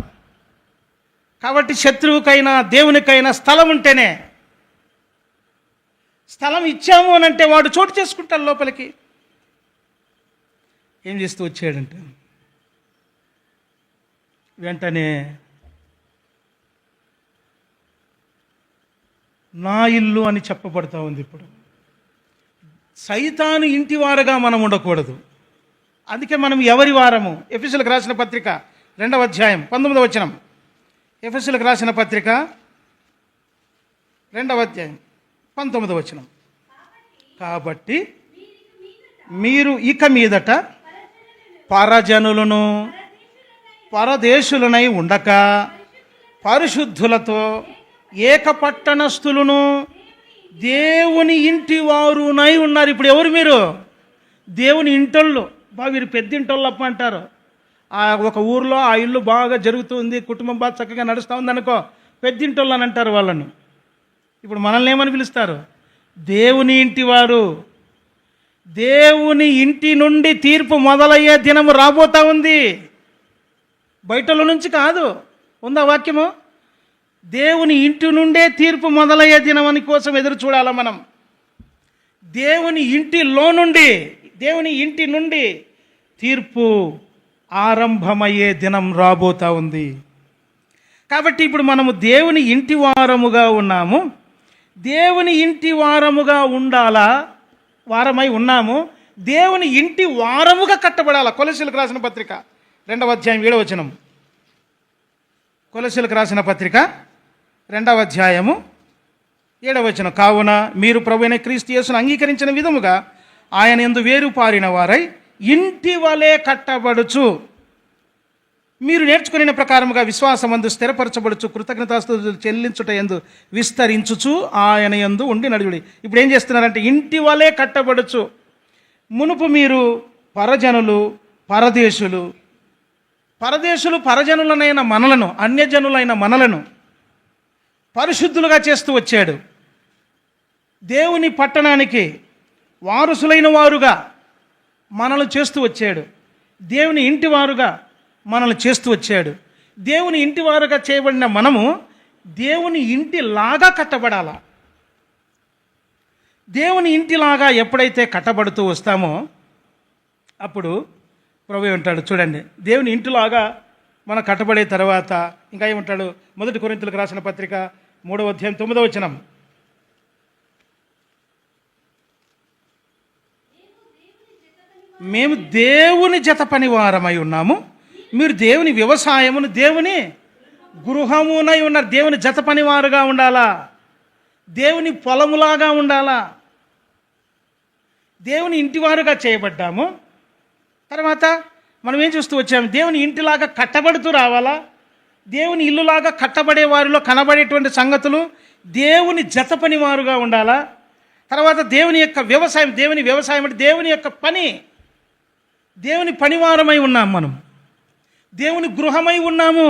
కాబట్టి శత్రువుకైనా దేవునికైనా స్థలం ఉంటేనే. స్థలం ఇచ్చాము అని అంటే వాడు చోటు చేసుకుంటాడు లోపలికి. ఏం చేస్తూ వచ్చాడంటే, వెంటనే నా ఇల్లు అని చెప్పబడతా ఉంది. ఇప్పుడు సైతాను ఇంటి వారుగా మనం ఉండకూడదు. అందుకే మనం ఎవరి వారము? ఎఫెసీయులకు రాసిన పత్రిక 2వ అధ్యాయం 19వ వచనం. ఎఫెసీయులకు రాసిన పత్రిక 2వ అధ్యాయం 19వ వచనం. కాబట్టి మీరు ఇక మీదట పరజనులను పరదేశులనై ఉండక పరిశుద్ధులతో ఏకపట్టణస్థులను దేవుని ఇంటి వారునై ఉన్నారు. ఇప్పుడు ఎవరు మీరు? దేవుని ఇంటోళ్ళు. వీరు పెద్దింటోళ్ళప్ప అంటారు. ఒక ఊర్లో ఆ ఇల్లు బాగా జరుగుతుంది, కుటుంబం బాగా చక్కగా నడుస్తూ ఉందనుకో, పెద్దింటోళ్ళు అని అంటారు వాళ్ళను. ఇప్పుడు మనల్ని ఏమని పిలుస్తారు? దేవుని ఇంటి వారు. దేవుని ఇంటి నుండి తీర్పు మొదలయ్యే దినము రాబోతా ఉంది. బయటలో నుంచి కాదు. ఉందా వాక్యము? దేవుని ఇంటి నుండే తీర్పు మొదలయ్యే దినమని కోసం ఎదురు చూడాలా మనం. దేవుని ఇంటిలో నుండి, దేవుని ఇంటి నుండి తీర్పు ఆరంభమయ్యే దినం రాబోతా ఉంది. కాబట్టి ఇప్పుడు మనము దేవుని ఇంటి వారముగా ఉన్నాము. దేవుని ఇంటి వారముగా ఉండాలా? వారమై ఉన్నాము. దేవుని ఇంటి వారముగా కట్టబడాలా. కొలస్సీయులకు రాసిన పత్రిక 2వ అధ్యాయం 7వ వచనం. కొలస్సీయులకు రాసిన పత్రిక 2వ అధ్యాయము 7వ వచనం. కావున మీరు ప్రభువైన క్రీస్తు యేసును అంగీకరించిన విధముగా ఆయన యందు వేరు పారిన వారై ఇంటి వలె కట్టబడుచు, మీరు నేర్చుకునే ప్రకారముగా విశ్వాసమందు స్థిరపరచబడుచు, కృతజ్ఞతాస్తుతులు చెల్లించుట యందు విస్తరించుచు ఆయన యందు ఉండి నడుచుడి. ఇప్పుడు ఏం చేస్తున్నారంటే, ఇంటి వలె కట్టబడుచు. మునుపు మీరు పరజనులు, పరదేశులు, పరదేశులు పరజనులనైన మనలను, అన్యజనులైన మనలను పరిశుద్ధులుగా చేస్తూ వచ్చాడు. దేవుని పట్టణానికి వారసులైన వారుగా మనల్ని చేస్తూ వచ్చాడు. దేవుని ఇంటి వారుగా మనల్ని చేస్తూ వచ్చాడు. దేవుని ఇంటి వారుగా చేయబడిన మనము దేవుని ఇంటిలాగా కట్టబడాలా. దేవుని ఇంటిలాగా ఎప్పుడైతే కట్టబడుతూ వస్తామో అప్పుడు ప్రభు ఏమంటాడు చూడండి, దేవుని ఇంటిలాగా మనం కట్టబడే తర్వాత ఇంకా ఏమంటాడు? 1 కొరింథీయులకు రాసిన పత్రిక 3వ అధ్యాయం 9వ వచనం. మేము దేవుని జత పనివారమై ఉన్నాము, మీరు దేవుని వ్యవసాయమును, దేవుని గృహమునై ఉన్నారు. దేవుని జత పనివారుగా ఉండాలా, దేవుని పొలములాగా ఉండాలా, దేవుని ఇంటివారుగా చేయబడ్డాము. తర్వాత మనం ఏం చూస్తూ వచ్చాము? దేవుని ఇంటిలాగా కట్టబడుతూ రావాలా. దేవుని ఇల్లులాగా కట్టబడే వారిలో కనబడేటువంటి సంగతులు దేవుని జత పనివారుగా ఉండాలా. తర్వాత దేవుని యొక్క వ్యవసాయం, దేవుని వ్యవసాయం అంటే దేవుని యొక్క పని, దేవుని పనివారమై ఉన్నాం, మనం దేవుని గృహమై ఉన్నాము.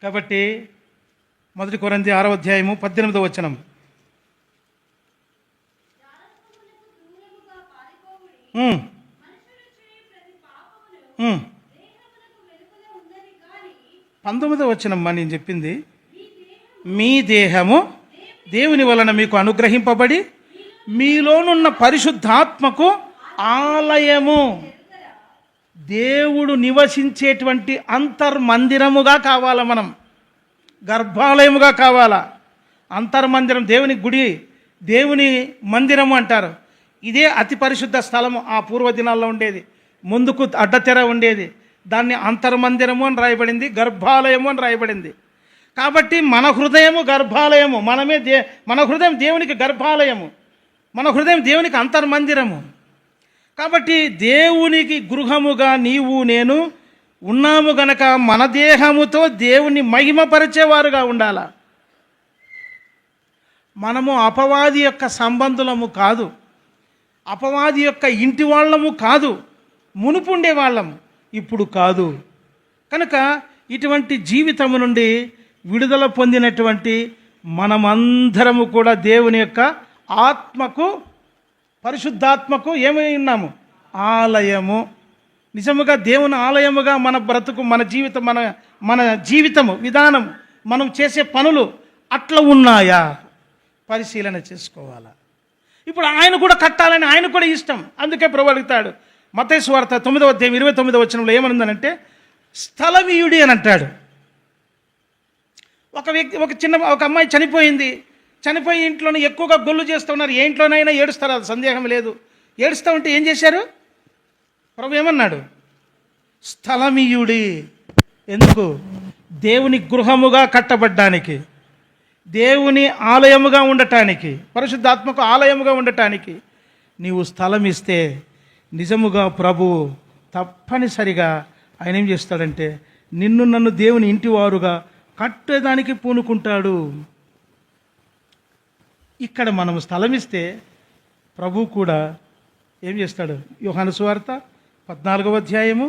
కాబట్టి 1 కొరింథీ 6వ అధ్యాయము 18వ వచనం. పంతొమ్మిదవ వచనం నేను చెప్పింది, మీ దేహము దేవుని వలన మీకు అనుగ్రహింపబడి మీలోనున్న పరిశుద్ధాత్మకు ఆలయము, దేవుడు నివసించేటువంటి అంతర్మందిరముగా కావాలా. మనం గర్భాలయముగా కావాలా. అంతర్మందిరం, దేవుని గుడి, దేవుని మందిరము అంటారు. ఇదే అతి పరిశుద్ధ స్థలము. ఆ పూర్వ దినాల్లో ఉండేది. ముందుకు అడ్డతెర ఉండేది, దాన్ని అంతర్మందిరము అని రాయబడింది, గర్భాలయము అని రాయబడింది. కాబట్టి మన హృదయము గర్భాలయము, మన హృదయం దేవునికి గర్భాలయము, మన హృదయం దేవునికి అంతర్మందిరము. కాబట్టి దేవునికి గృహముగా నీవు నేను ఉన్నాము గనక మన దేహముతో దేవుని మహిమపరిచేవారుగా ఉండాల. మనము అపవాది యొక్క సంబంధులము కాదు, అపవాది యొక్క ఇంటి వాళ్ళము కాదు. మునుపు ఉండేవాళ్ళము, ఇప్పుడు కాదు. కనుక ఇటువంటి జీవితము నుండి విడుదల పొందినటువంటి మనమందరము కూడా దేవుని యొక్క ఆత్మకు, పరిశుద్ధాత్మకు ఏమై ఉన్నాము? ఆలయము. నిజముగా దేవుని ఆలయముగా మన బ్రతుకు, మన జీవితం, మన జీవితము విధానం, మనం చేసే పనులు అట్లా ఉన్నాయా పరిశీలన చేసుకోవాలా. ఇప్పుడు ఆయన కూడా కట్టాలని ఆయన కూడా ఇష్టం. అందుకే ప్రభు అడుగుతాడు. మత్తయి సువార్త 9వ అధ్యాయం 29వ వచనంలో ఏమనుందనంటే, స్థలమీయుడి అని అంటాడు. ఒక అమ్మాయి చనిపోయింది. చనిపోయి ఇంట్లోనే ఎక్కువగా గొల్లు చేస్తూ ఉన్నారు. ఏ ఇంట్లోనైనా ఏడుస్తారు, అది సందేహం లేదు. ఏడుస్తూ ఉంటే ఏం చేశారు? ప్రభు ఏమన్నాడు? స్థలమీయుడి. ఎందుకు? దేవుని గృహముగా కట్టబడ్డానికి, దేవుని ఆలయముగా ఉండటానికి, పరిశుద్ధాత్మకు ఆలయముగా ఉండటానికి నీవు స్థలం ఇస్తే నిజముగా ప్రభువు తప్పనిసరిగా ఆయన ఏం చేస్తాడంటే నిన్ను నన్ను దేవుని ఇంటి వారుగా కట్టేదానికి పూనుకుంటాడు. ఇక్కడ మనము స్థలం ఇస్తే ప్రభువు కూడా ఏం చేస్తాడు? యోహాను సువార్త 14వ అధ్యాయము,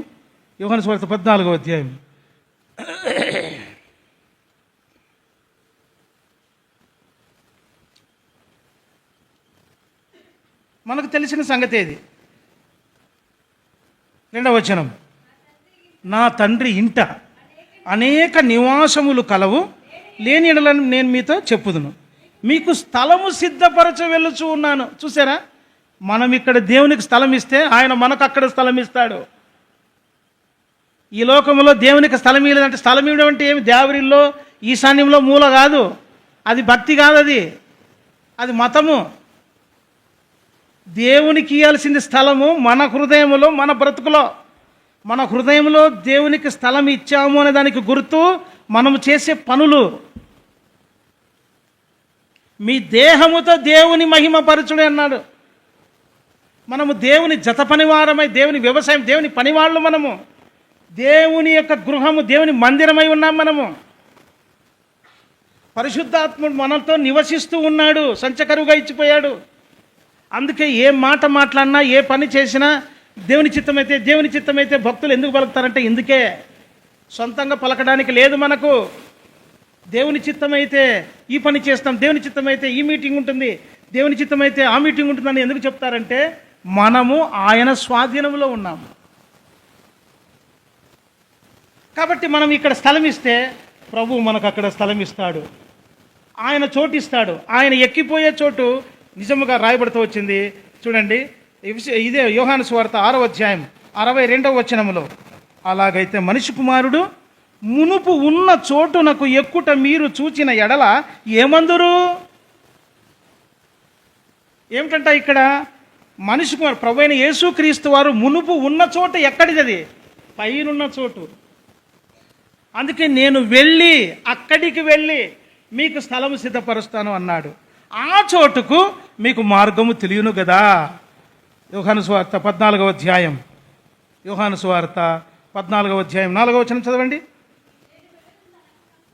యోహాను సువార్త 14వ అధ్యాయం మనకు తెలిసిన సంగతి ఏది? 2వ వచనం, నా తండ్రి ఇంట అనేక నివాసములు కలవు, లేని ఎడలను నేను మీతో చెప్పుదును, మీకు స్థలము సిద్ధపరచ వెళ్ళుచూ ఉన్నాను. చూసారా? మనం ఇక్కడ దేవునికి స్థలం ఇస్తే ఆయన మనకు అక్కడ స్థలం ఇస్తాడు. ఈ లోకంలో దేవునికి స్థలం ఇవ్వలేదంటే, స్థలం ఇవ్వడం అంటే ఏమి? దేవరిల్లో ఈశాన్యంలో మూల కాదు, అది భక్తి కాదు, అది మతము. దేవునికి ఇవ్వాల్సింది స్థలము మన హృదయంలో, మన బ్రతుకులో. మన హృదయంలో దేవునికి స్థలం ఇచ్చాము అనే దానికి గుర్తు మనము చేసే పనులు. మీ దేహముతో దేవుని మహిమపరచుడు అన్నాడు. మనము దేవుని జత పనివారమై, దేవుని వ్యవసాయం, దేవుని పనివాళ్ళు మనము. దేవుని యొక్క గృహము, దేవుని మందిరమై ఉన్నాం మనము. పరిశుద్ధాత్ముడు మనతో నివసిస్తూ ఉన్నాడు, సంచకరువుగా ఇచ్చిపోయాడు. అందుకే ఏ మాట మాట్లాడినా, ఏ పని చేసినా దేవుని చిత్తమైతే భక్తులు ఎందుకు పలుకుతారంటే ఇందుకే, సొంతంగా పలకడానికి లేదు మనకు. దేవుని చిత్తమైతే ఈ పని చేస్తాం, దేవుని చిత్తమైతే ఈ మీటింగ్ ఉంటుంది, దేవుని చిత్తమైతే ఆ మీటింగ్ ఉంటుందని ఎందుకు చెప్తారంటే మనము ఆయన స్వాధీనంలో ఉన్నాము. కాబట్టి మనం ఇక్కడ స్థలం ఇస్తే ప్రభువు మనకు అక్కడ స్థలం ఇస్తాడు, ఆయన చోటు ఇస్తాడు. ఆయన ఎక్కిపోయే చోటు నిజముగా రాయబడుతూ వచ్చింది. చూడండి, ఇదే యోహాను సువార్త 6వ అధ్యాయం 62వ వచనములో, అలాగైతే మనిషి కుమారుడు మునుపు ఉన్న చోటునకు ఎక్కుట మీరు చూచిన ఎడల ఏమందురు? ఏమిటంట ఇక్కడ మనిషి కుమారుడు ప్రభు అయిన యేసుక్రీస్తు వారు మునుపు ఉన్న చోటు ఎక్కడిది? అది పైనున్న చోటు. అందుకే నేను అక్కడికి వెళ్ళి మీకు స్థలము సిద్ధపరుస్తాను అన్నాడు. ఆ చోటుకు మీకు మార్గము తెలియను కదా. యోహాను సువార్త 14వ అధ్యాయం 4వ వచనం చదవండి.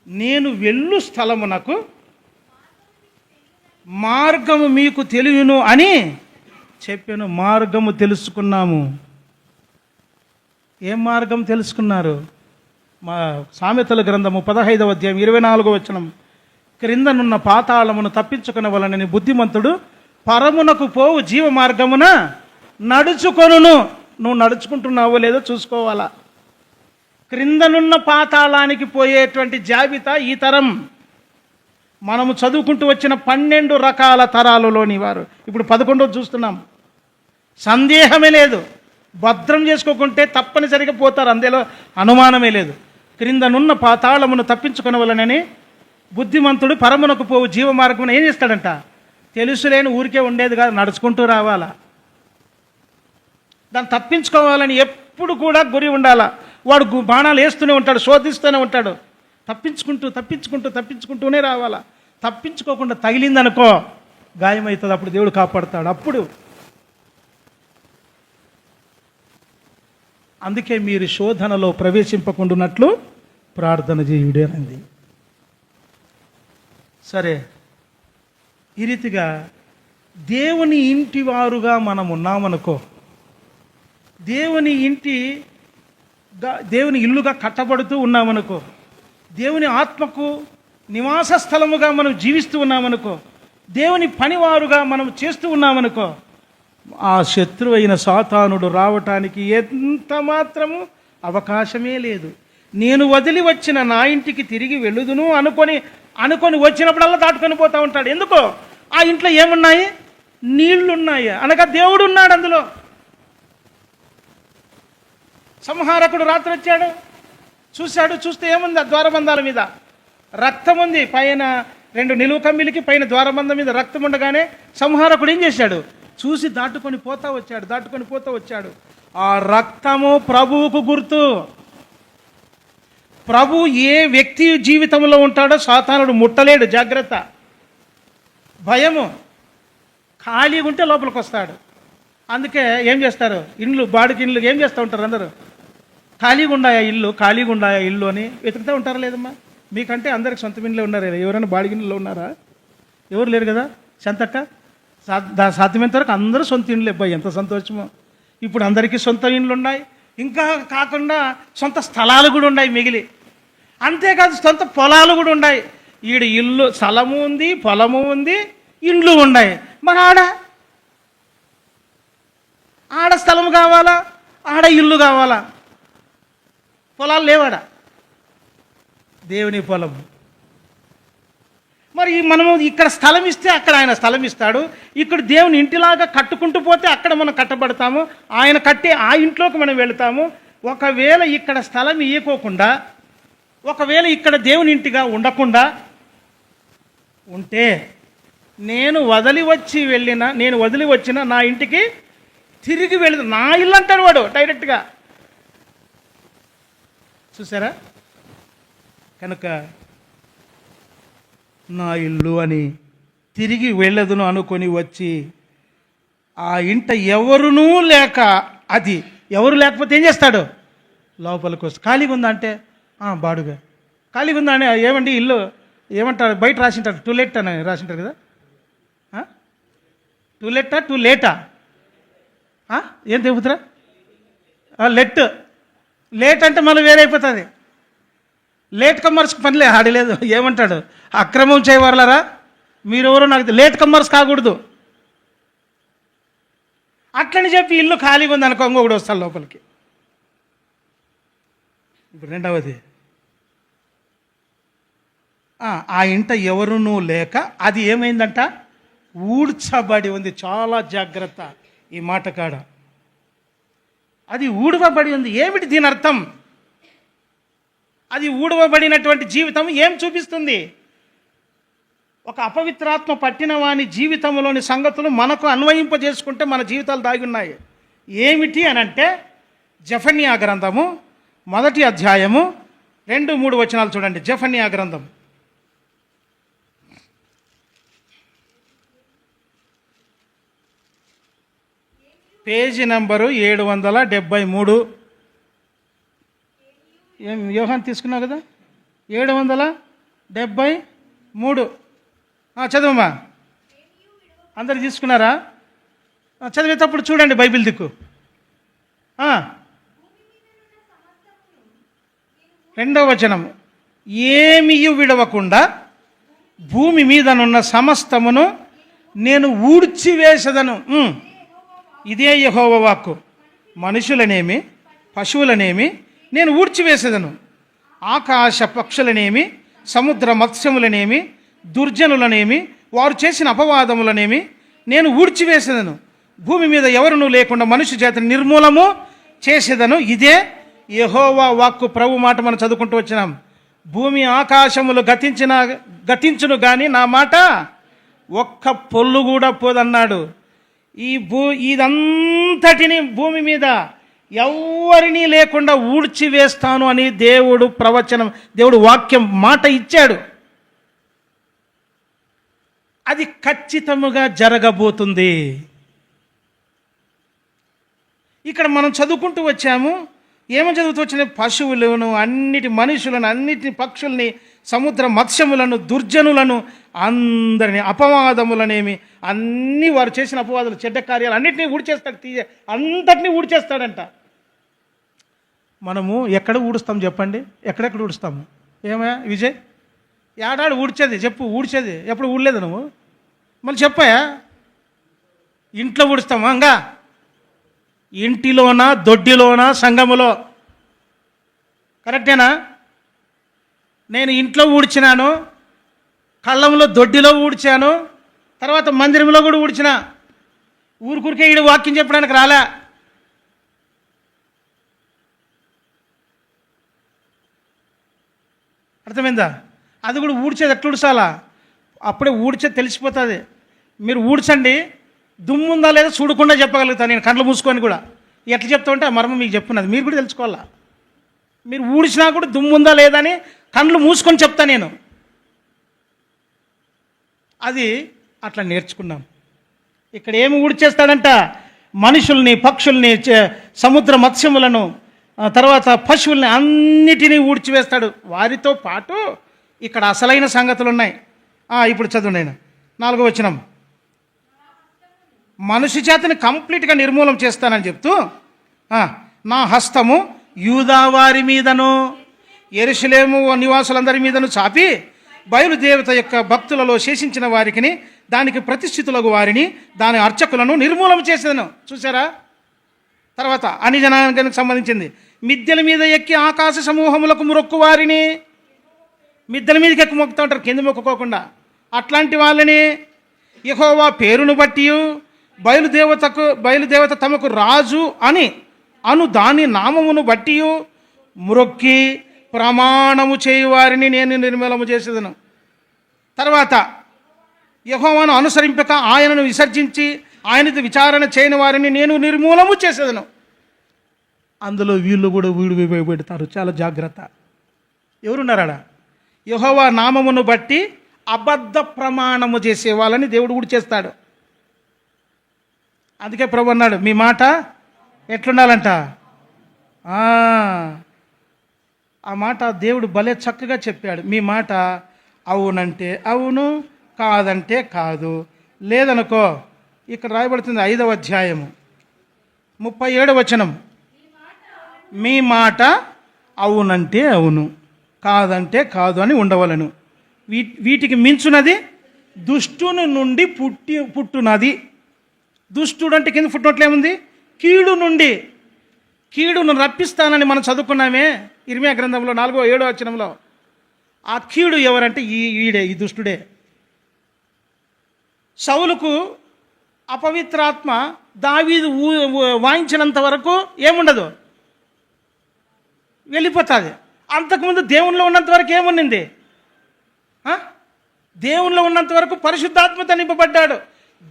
నేను వెళ్ళు స్థలమునకు మార్గము మీకు తెలియను అని చెప్పాను. మార్గము తెలుసుకున్నాము. ఏం మార్గం తెలుసుకున్నారు? మా సామెతల గ్రంథము 15వ అధ్యాయం 24వ వచనం, క్రిందనున్న పాతాళమును తప్పించుకునవలనని బుద్ధిమంతుడు పరమునకు పోవు జీవ మార్గమున నడుచుకొనును. నువ్వు నడుచుకుంటున్నావో లేదో చూసుకోవాలా. క్రిందనున్న పాతాళానికి పోయేటువంటి జాబితా ఈ తరం. మనము చదువుకుంటూ వచ్చిన 12 రకాల తరాలలోని వారు ఇప్పుడు 11వ చూస్తున్నాం. సందేహమే లేదు, భద్రం చేసుకోకుంటే తప్పనిసరిగా పోతారు, అందులో అనుమానమే లేదు. క్రిందనున్న పాతాళమును తప్పించుకునవలనని బుద్ధిమంతుడు పరమునకు పోవు జీవ మార్గమున ఏం చేస్తాడంట? తెలుసులేని ఊరికే ఉండేది కాదు, నడుచుకుంటూ రావాలా. దాన్ని తప్పించుకోవాలని ఎప్పుడు కూడా గురి ఉండాలా. వాడు బాణాలు వేస్తూనే ఉంటాడు, శోధిస్తూనే ఉంటాడు. తప్పించుకుంటూనే రావాలా. తప్పించుకోకుండా తగిలిందనుకో గాయమవుతుంది, అప్పుడు దేవుడు కాపాడుతాడు. అప్పుడు అందుకే మీరు శోధనలో ప్రవేశింపకుండానట్లు ప్రార్థన చేయుడేనంది. సరే, ఈ రీతిగా దేవుని ఇంటి వారుగా మనం ఉన్నామనుకో, దేవుని ఇల్లుగా కట్టబడుతూ ఉన్నామనుకో, దేవుని ఆత్మకు నివాస స్థలముగా మనం జీవిస్తూ ఉన్నామనుకో, దేవుని పనివారుగా మనం చేస్తూ ఉన్నామనుకో, ఆ శత్రువు అయిన సాతానుడు రావటానికి ఎంత మాత్రము అవకాశమే లేదు. నేను వదిలి వచ్చిన నా ఇంటికి తిరిగి వెళ్ళుదును అనుకొని వచ్చినప్పుడల్లా దాటుకొని పోతూ ఉంటాడు. ఎందుకో ఆ ఇంట్లో ఏమున్నాయి? నీళ్లున్నాయి, అనగా దేవుడు ఉన్నాడు అందులో. సంహారకుడు రాత్రి వచ్చాడు, చూస్తే ఏముంది? ఆ ద్వారబంధాల మీద రక్తం ఉంది. పైన 2 నిలువు కమ్మిలికి పైన ద్వారబంధం మీద రక్తం ఉండగానే సంహారకుడు ఏం చేశాడు? చూసి దాటుకొని పోతా వచ్చాడు. ఆ రక్తము ప్రభువుకు గుర్తు. ప్రభు ఏ వ్యక్తి జీవితంలో ఉంటాడో సాతానుడు ముట్టలేడు. జాగ్రత్త, భయము. ఖాళీగా ఉంటే లోపలికి వస్తాడు. అందుకే ఏం చేస్తారు? బాడికి ఇండ్లు ఏం చేస్తూ ఉంటారు? అందరూ ఖాళీగా ఉండాయా ఇల్లు అని వెతుకుతూ ఉంటారా? లేదమ్మా, మీకంటే అందరికి సొంత ఇండ్లే ఉన్నారు. ఎవరైనా బాడిగిన్నెలో ఉన్నారా? ఎవరు లేరు కదా. సంతక్క సాధ్యమైనంత వరకు అందరూ సొంత ఇండ్లు. అబ్బాయి ఎంత సంతోషమో. ఇప్పుడు అందరికీ సొంత ఇండ్లు ఉన్నాయి. ఇంకా కాకుండా సొంత స్థలాలు కూడా ఉన్నాయి మిగిలి. అంతేకాదు సొంత పొలాలు కూడా ఉన్నాయి. ఇల్లు స్థలము ఉంది, పొలము ఉంది, ఇండ్లు ఉన్నాయి. మరి ఆడ స్థలము కావాలా, ఆడ ఇల్లు కావాలా? పొలాలు లేవాడ, దేవుని పొలం. మరి మనము ఇక్కడ స్థలం ఇస్తే అక్కడ ఆయన స్థలం ఇస్తాడు. ఇక్కడ దేవుని ఇంటిలాగా కట్టుకుంటూ పోతే అక్కడ మనం కట్టబడతాము. ఆయన కట్టే ఆ ఇంట్లోకి మనం వెళతాము. ఒకవేళ ఇక్కడ స్థలం ఇవ్వకోకుండా, ఒకవేళ ఇక్కడ దేవుని ఇంటిగా ఉండకుండా ఉంటే, నేను వదిలి వచ్చిన నా ఇంటికి తిరిగి వెళ్ళదు. నా ఇల్లు అంటాడు వాడు డైరెక్ట్గా. చూసారా? కనుక నా ఇల్లు అని తిరిగి వెళ్ళదును అనుకొని వచ్చి ఆ ఇంట ఎవరునూ లేక, అది ఎవరు లేకపోతే ఏం చేస్తాడు? లోపలికి వస్తాడు. ఖాళీగా ఉందా అంటే బాడుగా ఖాళీగా ఉందా అని, ఏమండి ఇల్లు ఏమంటారు? బయట రాసింటారు, టూ లెట్ అని రాసింటారు కదా. టూ లేటా ఏం తెగుతురా? లేట్ అంటే మళ్ళీ వేరైపోతుంది. లేట్ కమ్మర్స్కి పనిలే ఆడలేదు. ఏమంటాడు, అక్రమం చేయవర్లరా మీరెవరో నాకు లేట్ కమ్మర్స్ కాకూడదు అట్లని చెప్పి ఇల్లు ఖాళీగా ఉంది అనుకో, ఇంకొకటి వస్తాడు లోపలికి. ఇప్పుడు రెండవది, ఆ ఇంట ఎవరునూ లేక అది ఏమైందంట, ఊడ్చబడి ఉంది. చాలా జాగ్రత్త ఈ మాట కాడ, అది ఊడవబడి ఉంది. ఏమిటి దీని అర్థం? అది ఊడవబడినటువంటి జీవితం ఏం చూపిస్తుంది? ఒక అపవిత్రాత్మ పట్టిన వాని జీవితంలోని సంగతులు మనకు అన్వయింపజేసుకుంటే మన జీవితాలు దాగి ఉన్నాయి. ఏమిటి అని అంటే, జెఫన్యా గ్రంథము 1వ అధ్యాయము 2-3 వచనాలు చూడండి. జెఫన్యా గ్రంథం పేజీ నంబరు 773. ఏం యోహాన్ తీసుకున్నావు కదా, 773. చదవమ్మా. అందరు తీసుకున్నారా? చదివేటప్పుడు చూడండి బైబిల్ దిక్కు. 2వ వచనం, ఏమియు విడవకుండా భూమి మీదనున్న సమస్తమును నేను ఊడ్చివేసదను. ఇదే యెహోవా వాక్కు. మనుషులనేమి పశువులనేమి నేను ఊడ్చివేసేదను, ఆకాశ పక్షులనేమి సముద్ర మత్స్యములనేమి దుర్జనులనేమి వారు చేసిన అపవాదములనేమి నేను ఊడ్చివేసేదను. భూమి మీద ఎవరునూ లేకుండా మనుష్య జాతిని నిర్మూలము చేసేదను. ఇదే యెహోవా వాక్కు. ప్రభు మాట మనం చదువుకుంటూ వచ్చినాం. భూమి ఆకాశములు గతించును కానీ నా మాట ఒక్క పొల్లు కూడా పోదన్నాడు. ఇదంతటిని భూమి మీద ఎవరినీ లేకుండా ఊడ్చివేస్తాను అని దేవుడు ప్రవచనం, దేవుడు వాక్యం మాట ఇచ్చాడు. అది ఖచ్చితముగా జరగబోతుంది. ఇక్కడ మనం చదువుకుంటూ వచ్చాము. ఏమని చదువుతూ వచ్చిన? పశువులను, అన్నిటి మనుషులను, అన్నిటి పక్షుల్ని, సముద్ర మత్స్యములను, దుర్జనులను, అందరిని, అపవాదములనేమి అన్నీ వారు చేసిన అపవాదాలు, చెడ్డ కార్యాలు అన్నిటినీ ఊడ్చేస్తాడు. అంతటినీ ఊడ్చేస్తాడంట. మనము ఎక్కడ ఊడుస్తాం చెప్పండి? ఎక్కడెక్కడ ఊడుస్తాము? ఏమయ్యా విజయ్, ఏడాడు ఊడ్చేది చెప్పు. ఊడ్చేది ఎప్పుడు ఊడలేదు నువ్వు? మళ్ళీ చెప్పాయా? ఇంట్లో ఊడుస్తాము. అంగా ఇంటిలోనా, దొడ్డిలోనా, సంఘములో? కరెక్టేనా? నేను ఇంట్లో ఊడ్చినాను, కళ్ళంలో దొడ్డిలో ఊడ్చాను, తర్వాత మందిరంలో కూడా ఊడ్చిన. ఊరికూరికే ఈడు వాక్యం చెప్పడానికి రాలే. అర్థమైందా? అది కూడా ఊడ్చేది ఎట్లా ఊడ్చాలా? అప్పుడే ఊడ్చేది తెలిసిపోతుంది. మీరు ఊడ్చండి, దుమ్ముందా లేదా చూడకుండా చెప్పగలుగుతాను నేను, కళ్ళు మూసుకొని కూడా. ఎట్లా చెప్తా ఉంటే ఆ మర్మం మీకు చెప్పున్నది, మీరు కూడా తెలుసుకోవాలా. మీరు ఊడ్చినా కూడా దుమ్ముందా లేదా అని కళ్ళు మూసుకొని చెప్తా నేను. అది అట్లా నేర్చుకున్నాం. ఇక్కడ ఏమి ఊడ్చేస్తాడంట? మనుషుల్ని, పక్షుల్ని, సముద్ర మత్స్యములను, తర్వాత పశువుల్ని అన్నిటినీ ఊడ్చివేస్తాడు. వారితో పాటు ఇక్కడ అసలైన సంగతులు ఉన్నాయి. ఇప్పుడు చదువు నేను 4వ వచనం. మనిషి జాతిని కంప్లీట్గా నిర్మూలన చేస్తానని చెప్తూ, నా హస్తము యూదా వారి మీదను యెరూషలేము నివాసులందరి మీదను చాపి బయలుదేవత యొక్క భక్తులలో శేషించిన వారికి, దానికి ప్రతిష్ఠితులకు వారిని, దాని అర్చకులను నిర్మూలన చేసేదను. చూసారా? తర్వాత అన్ని జనానికి సంబంధించింది. మిద్దెల మీద ఎక్కి ఆకాశ సమూహములకు మొక్కు వారిని, మిద్దెల మీదకి ఎక్కి మొక్కుతూ ఉంటారు కింద మొక్కుకోకుండా, అట్లాంటి వాళ్ళని యెహోవా పేరును బట్టి బయలుదేవత తమకు రాజు అను దాని నామమును బట్టి మ్రొక్కి ప్రమాణము చేయువారిని నేను నిర్మూలము చేసేదను. తర్వాత యెహోవాను అనుసరింపక ఆయనను విసర్జించి ఆయనతో విచారణ చేయని వారిని నేను నిర్మూలము చేసేదను. అందులో వీళ్ళు కూడా పెడతారు. చాలా జాగ్రత్త. ఎవరున్నారాడా? యెహోవా నామమును బట్టి అబద్ధ ప్రమాణము చేసే వాళ్ళని దేవుడు కూడా చేస్తాడు. అందుకే ప్రభు అన్నాడు, మీ మాట ఎట్లుండాలంట? ఆ మాట దేవుడు భలే చక్కగా చెప్పాడు. మీ మాట అవునంటే అవును, కాదంటే కాదు. లేదనుకో, ఇక్కడ రాయబడుతుంది 5వ అధ్యాయము 37వ వచనం. మీ మాట అవునంటే అవును, కాదంటే కాదు అని ఉండవలను. వీటికి మించున్నది దుష్టుని నుండి పుట్టునది. దుష్టుడు అంటే కింద ఫుట్నోట్లో ఏముంది? కీడు నుండి. కీడును రప్పిస్తానని మనం చదువుకున్నామే ఇర్మియా గ్రంథంలో 4-7 వచనంలో. ఆ కీడు ఎవరంటే ఈ దుష్టుడే. సౌలుకు అపవిత్రాత్మ దావీదు వాయించినంత వరకు ఏముండదు, వెళ్ళిపోతుంది. అంతకుముందు దేవునిలో ఉన్నంత వరకు ఏముండింది? దేవునిలో ఉన్నంత వరకు పరిశుద్ధాత్మతో నింపబడ్డాడు.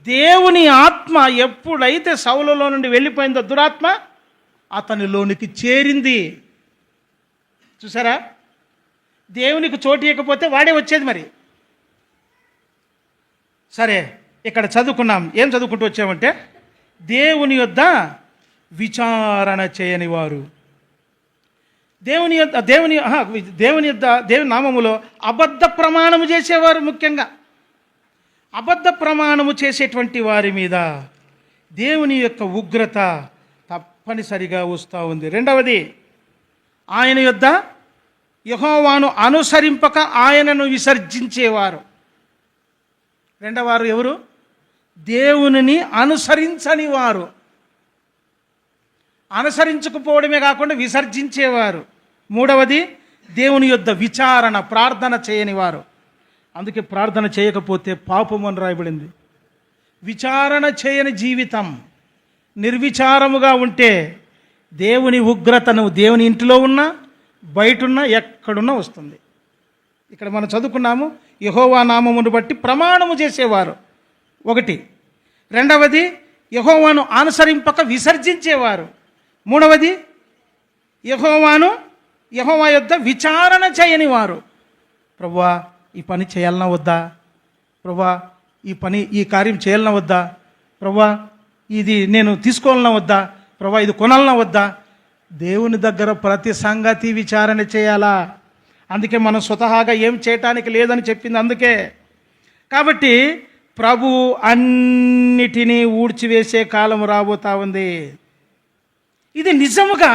దేవుని ఆత్మ ఎప్పుడైతే సౌలులో నుండి వెళ్ళిపోయిందో దురాత్మ అతనిలోనికి చేరింది. చూసారా? దేవునికి చోటు ఇవ్వకపోతే వాడే వచ్చేది. మరి సరే, ఇక్కడ చదువుకున్నాం. ఏం చదువుకుంటూ వచ్చామంటే దేవుని యొద్ద విచారణ చేయని వారు, దేవుని నామములో అబద్ధ ప్రమాణము చేసేవారు, ముఖ్యంగా అబద్ధ ప్రమాణము చేసేటువంటి వారి మీద దేవుని యొక్క ఉగ్రత తప్పనిసరిగా వస్తూ ఉంది. రెండవది, ఆయన యొద్ద యెహోవాను అనుసరింపక ఆయనను విసర్జించేవారు. రెండవారు ఎవరు? దేవునిని అనుసరించని వారు. అనుసరించకపోవడమే కాకుండా విసర్జించేవారు. మూడవది, దేవుని యొద్ద విచారణ, ప్రార్థన చేయని వారు. అందుకే ప్రార్థన చేయకపోతే పాపం అని రాయబడింది. విచారణ చేయని జీవితం, నిర్విచారముగా ఉంటే దేవుని ఉగ్రతను దేవుని ఇంటిలో ఉన్నా బయటున్నా ఎక్కడున్నా వస్తుంది. ఇక్కడ మనం చదువుకున్నాము, యెహోవా నామమును బట్టి ప్రమాణము చేసేవారు ఒకటి. రెండవది, యెహోవాను అనుసరింపక విసర్జించేవారు. మూడవది, యెహోవా యొద్ద విచారణ చేయని వారు. ప్రభువా, ఈ పని చేయాలన్నా వద్దా? ప్రభువా, ఈ కార్యం చేయాలన్నా వద్దా? ప్రభువా, ఇది నేను తీసుకోవాలన్నా వద్దా? ప్రభువా, ఇది కొనాలన్నా వద్దా? దేవుని దగ్గర ప్రతి సంగతి విచారణ చేయాలా. అందుకే మనం స్వతహాగా ఏం చేయటానికి లేదని చెప్పింది. అందుకే కాబట్టి ప్రభు అన్నిటినీ ఊడ్చివేసే కాలం రాబోతా ఉంది. ఇది నిజముగా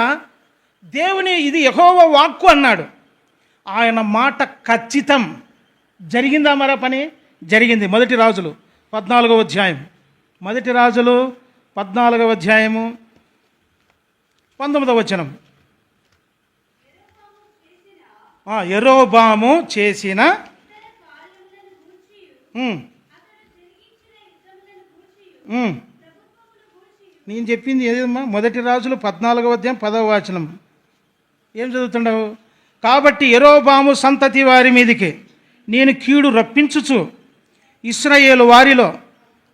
ఇది యెహోవా వాక్కు అన్నాడు. ఆయన మాట ఖచ్చితం. జరిగిందా మరా పని? జరిగింది. మొదటి రాజులు 14వ అధ్యాయం, మొదటి రాజులు 14వ అధ్యాయము 19వ వచనం. యెరోబాము చేసిన నేను చెప్పింది ఏదమ్మా? మొదటి రాజులు 14వ అధ్యాయం 10వ వచనం. ఏం చదువుతుండవు? కాబట్టి యెరోబాము సంతతి వారి మీదికి నేను కీడు రప్పించుచు ఇశ్రాయేలు వారిలో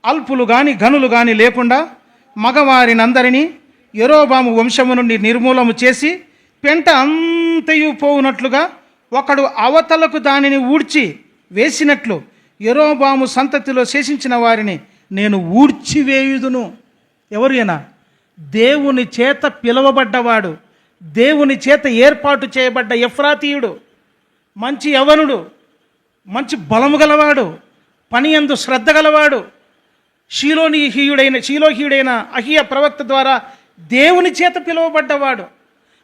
అల్పులు గాని ఘనులు గాని లేకుండా మగవారినందరినీ యెరోబాము వంశము నుండి నిర్మూలము చేసి పెంట అంతయు పోవునట్లుగా ఒకడు అవతలకు దానిని ఊడ్చి వేసినట్లు యెరోబాము సంతతిలో శేషించిన వారిని నేను ఊడ్చివేయుదును. ఎవరైనా దేవుని చేత పిలువబడ్డవాడు, దేవుని చేత ఏర్పాటు చేయబడ్డ ఎఫ్రాతీయుడు, మంచి యవనుడు, మంచి బలము గలవాడు, పని యందు శ్రద్ధ గలవాడు, షీలోహీయుడైన అహియ ప్రవక్త ద్వారా దేవుని చేత పిలువబడ్డవాడు.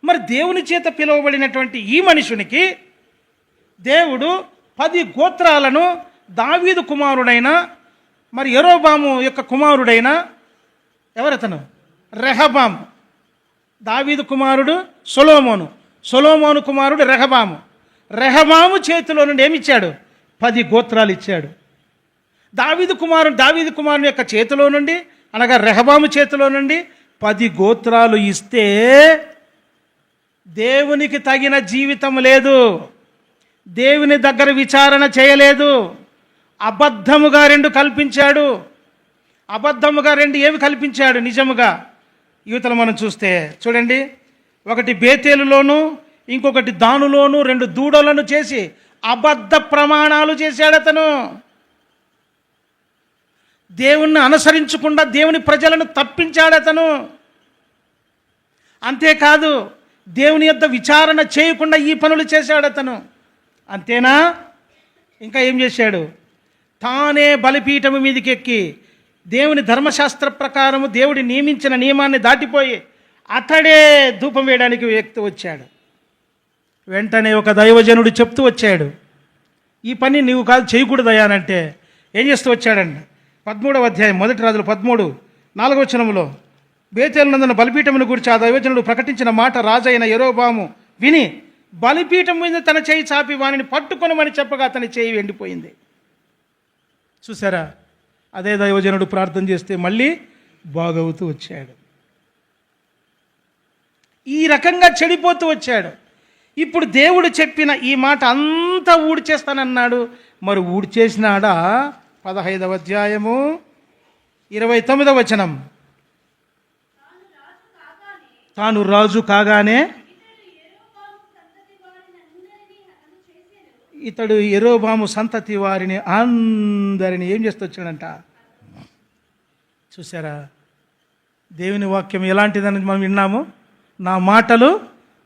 మరి దేవుని చేత పిలువబడినటువంటి ఈ మనుషునికి దేవుడు 10 గోత్రాలను దావీదు కుమారుడైన మరి యెరోబాము యొక్క కుమారుడైన ఎవరతను? రెహబాము. దావీదు కుమారుడు సొలొమోను కుమారుడు రెహబాము చేతిలో నుండి ఏమిచ్చాడు? 10 గోత్రాలు ఇచ్చాడు. దావీదు కుమారుని యొక్క చేతిలో నుండి, అనగా రెహబాము చేతిలో నుండి 10 గోత్రాలు ఇస్తే దేవునికి తగిన జీవితం లేదు, దేవుని దగ్గర విచారణ చేయలేదు, అబద్ధముగా 2 కల్పించాడు. అబద్ధముగా 2 ఏమి కల్పించాడు? నిజముగా యువతలు మనం చూస్తే చూడండి, ఒకటి బేతేలులోను ఇంకొకటి దానులోను 2 దూడలను చేసి అబద్ధ ప్రమాణాలు చేశాడు అతను. దేవుణ్ణి అనుసరించకుండా దేవుని ప్రజలను తప్పించాడు అతను. అంతేకాదు, దేవుని యొద్ద విచారణ చేయకుండా ఈ పనులు చేశాడు అతను. అంతేనా? ఇంకా ఏం చేశాడు? తానే బలిపీఠము మీదకి ఎక్కి దేవుని ధర్మశాస్త్ర ప్రకారము దేవుడి నియమించిన నియమాన్ని దాటిపోయి అతడే ధూపం వేయడానికి వ్యక్తి వచ్చాడు. వెంటనే ఒక దైవజనుడు చెప్తూ వచ్చాడు, ఈ పని నీవు కాదు చేయకూడదయ్యా అంటే ఏం చేస్తూ వచ్చాడండి. 13వ అధ్యాయం 1 రాజులు 13:4 బేతేలునందున బలిపీఠమును గురించి ఆ దైవజనుడు ప్రకటించిన మాట రాజైన యెరోబాము విని బలిపీఠం మీద తన చేయి చాపి వానిని పట్టుకొనమని చెప్పగా అతని చేయి ఎండిపోయింది. చూసారా, అదే దైవజనుడు ప్రార్థన చేస్తే మళ్ళీ బాగవుతూ వచ్చాడు. ఈ రకంగా చెడిపోతూ వచ్చాడు. ఇప్పుడు దేవుడు చెప్పిన ఈ మాట అంతా ఊడ్చేస్తానన్నాడు. మరి ఊడ్చేసినాడా? 15వ అధ్యాయము 29వ వచనం, తాను రాజు కాగానే ఇతడు యెరోబాము సంతతి వారిని అందరిని ఏం చేస్తూ వచ్చాడంట. చూసారా, దేవుని వాక్యం ఎలాంటిదని మనం విన్నాము. నా మాటలు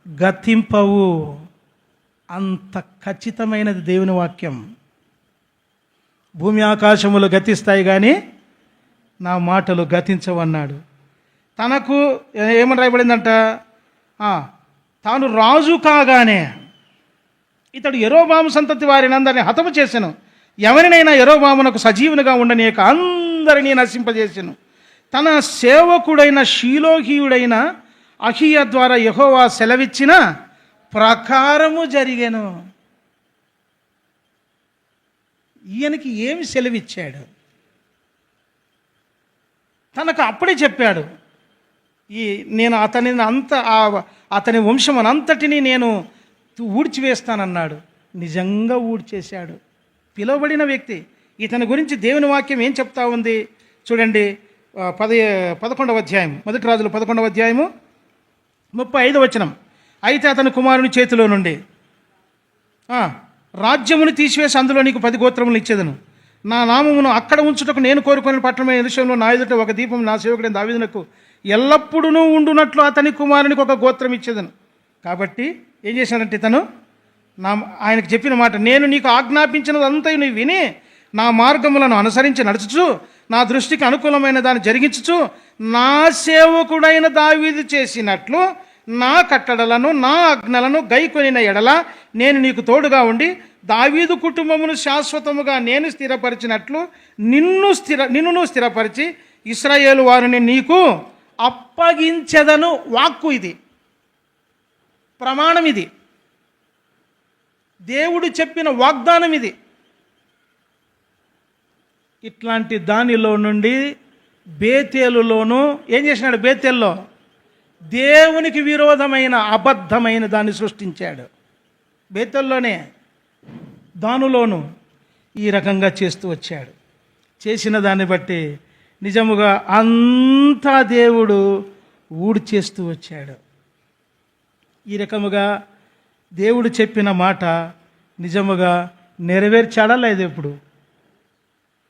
గతింపవు, అంత ఖచ్చితమైనది దేవుని వాక్యం. భూమి ఆకాశములు గతిస్తాయి కానీ నా మాటలు గతించవన్నాడు. తనకు ఏమని రాయబడిందంట, తాను రాజు కాగానే ఇతడు యెరోబాము సంతతి వారిని అందరినీ హతము చేసెను, ఎవరినైనా యెరోబామునకు సజీవునిగా ఉండనీయక అందరినీ నశింపజేసెను. తన సేవకుడైన షీలోహీయుడైన అహీయ ద్వారా యెహోవా సెలవిచ్చిన ప్రకారము జరిగెను. ఈయనకి ఏమి సెలవిచ్చాడు? తనకు అప్పుడే చెప్పాడు, నేను అతని వంశమనంతటినీ నేను ఊడ్చివేస్తానన్నాడు. నిజంగా ఊడ్చేశాడు. పిలువబడిన వ్యక్తి. ఇతని గురించి దేవుని వాక్యం ఏం చెప్తా ఉంది చూడండి. 11వ అధ్యాయం 1 రాజులు 11వ అధ్యాయము 35వ వచనం, అయితే అతని కుమారుని చేతిలో నుండి రాజ్యమును తీసివేసి అందులో నీకు 10 గోత్రములు ఇచ్చేదను. నా నామమును అక్కడ ఉంచుటకు నేను కోరుకునే పట్టణమైన యెరూషలేములో నా ఎదుట ఒక దీపం నా సేవకుడైన దావీదునకు ఎల్లప్పుడూ ఉండునట్లు అతని కుమారునికి ఒక గోత్రం ఇచ్చేదను. కాబట్టి ఏం చేశాడంటే తను ఆయనకు చెప్పిన మాట, నేను నీకు ఆజ్ఞాపించినదంతా నువ్వు విని నా మార్గములను అనుసరించి నడుచుచు నా దృష్టికి అనుకూలమైన దాన్ని జరిగించుచు నా సేవకుడైన దావీదు చేసినట్లు నా కట్టడలను నా ఆజ్ఞలను గైకొనిన ఎడల నేను నీకు తోడుగా ఉండి దావీదు కుటుంబమును శాశ్వతముగా నేను స్థిరపరిచినట్లు నిన్నును స్థిరపరిచి ఇశ్రాయేలు వారిని నీకు అప్పగించెదను. వాక్కు ఇది, ప్రమాణం ఇది, దేవుడు చెప్పిన వాగ్దానం ఇది. ఇట్లాంటి దానిలో నుండి బేతేలులోను ఏం చేసినాడు? బేతేల్లో దేవునికి విరోధమైన అబద్ధమైన దాన్ని సృష్టించాడు. బేతేల్లోనే దానిలోను ఈ రకంగా చేస్తూ వచ్చాడు. చేసిన దాన్ని బట్టి నిజముగా అంతా దేవుడు ఊడ్చేస్తూ వచ్చాడు. ఈ రకముగా దేవుడు చెప్పిన మాట నిజముగా నెరవేర్చాడా లేదు? ఎప్పుడు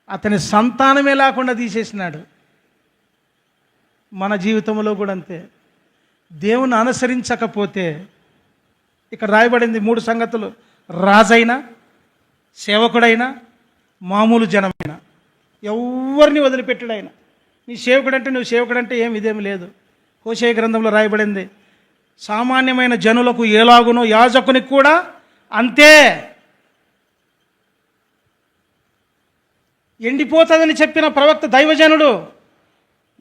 అతని సంతానమే లేకుండా తీసేసినాడు. మన జీవితంలో కూడా అంతే. దేవుని అనుసరించకపోతే ఇక్కడ రాయబడింది 3 సంగతులు. రాజైనా, సేవకుడైనా, మామూలు జనమైనా ఎవరిని వదిలిపెట్టాడు ఆయన. నీ సేవకుడంటే నువ్వు సేవకుడంటే ఇదేమి లేదు. హోషేయ గ్రంథంలో రాయబడింది, సామాన్యమైన జనులకు ఎలాగునో యాజకునికి కూడా అంతే. ఎండిపోతుందని చెప్పిన ప్రవక్త దైవజనుడు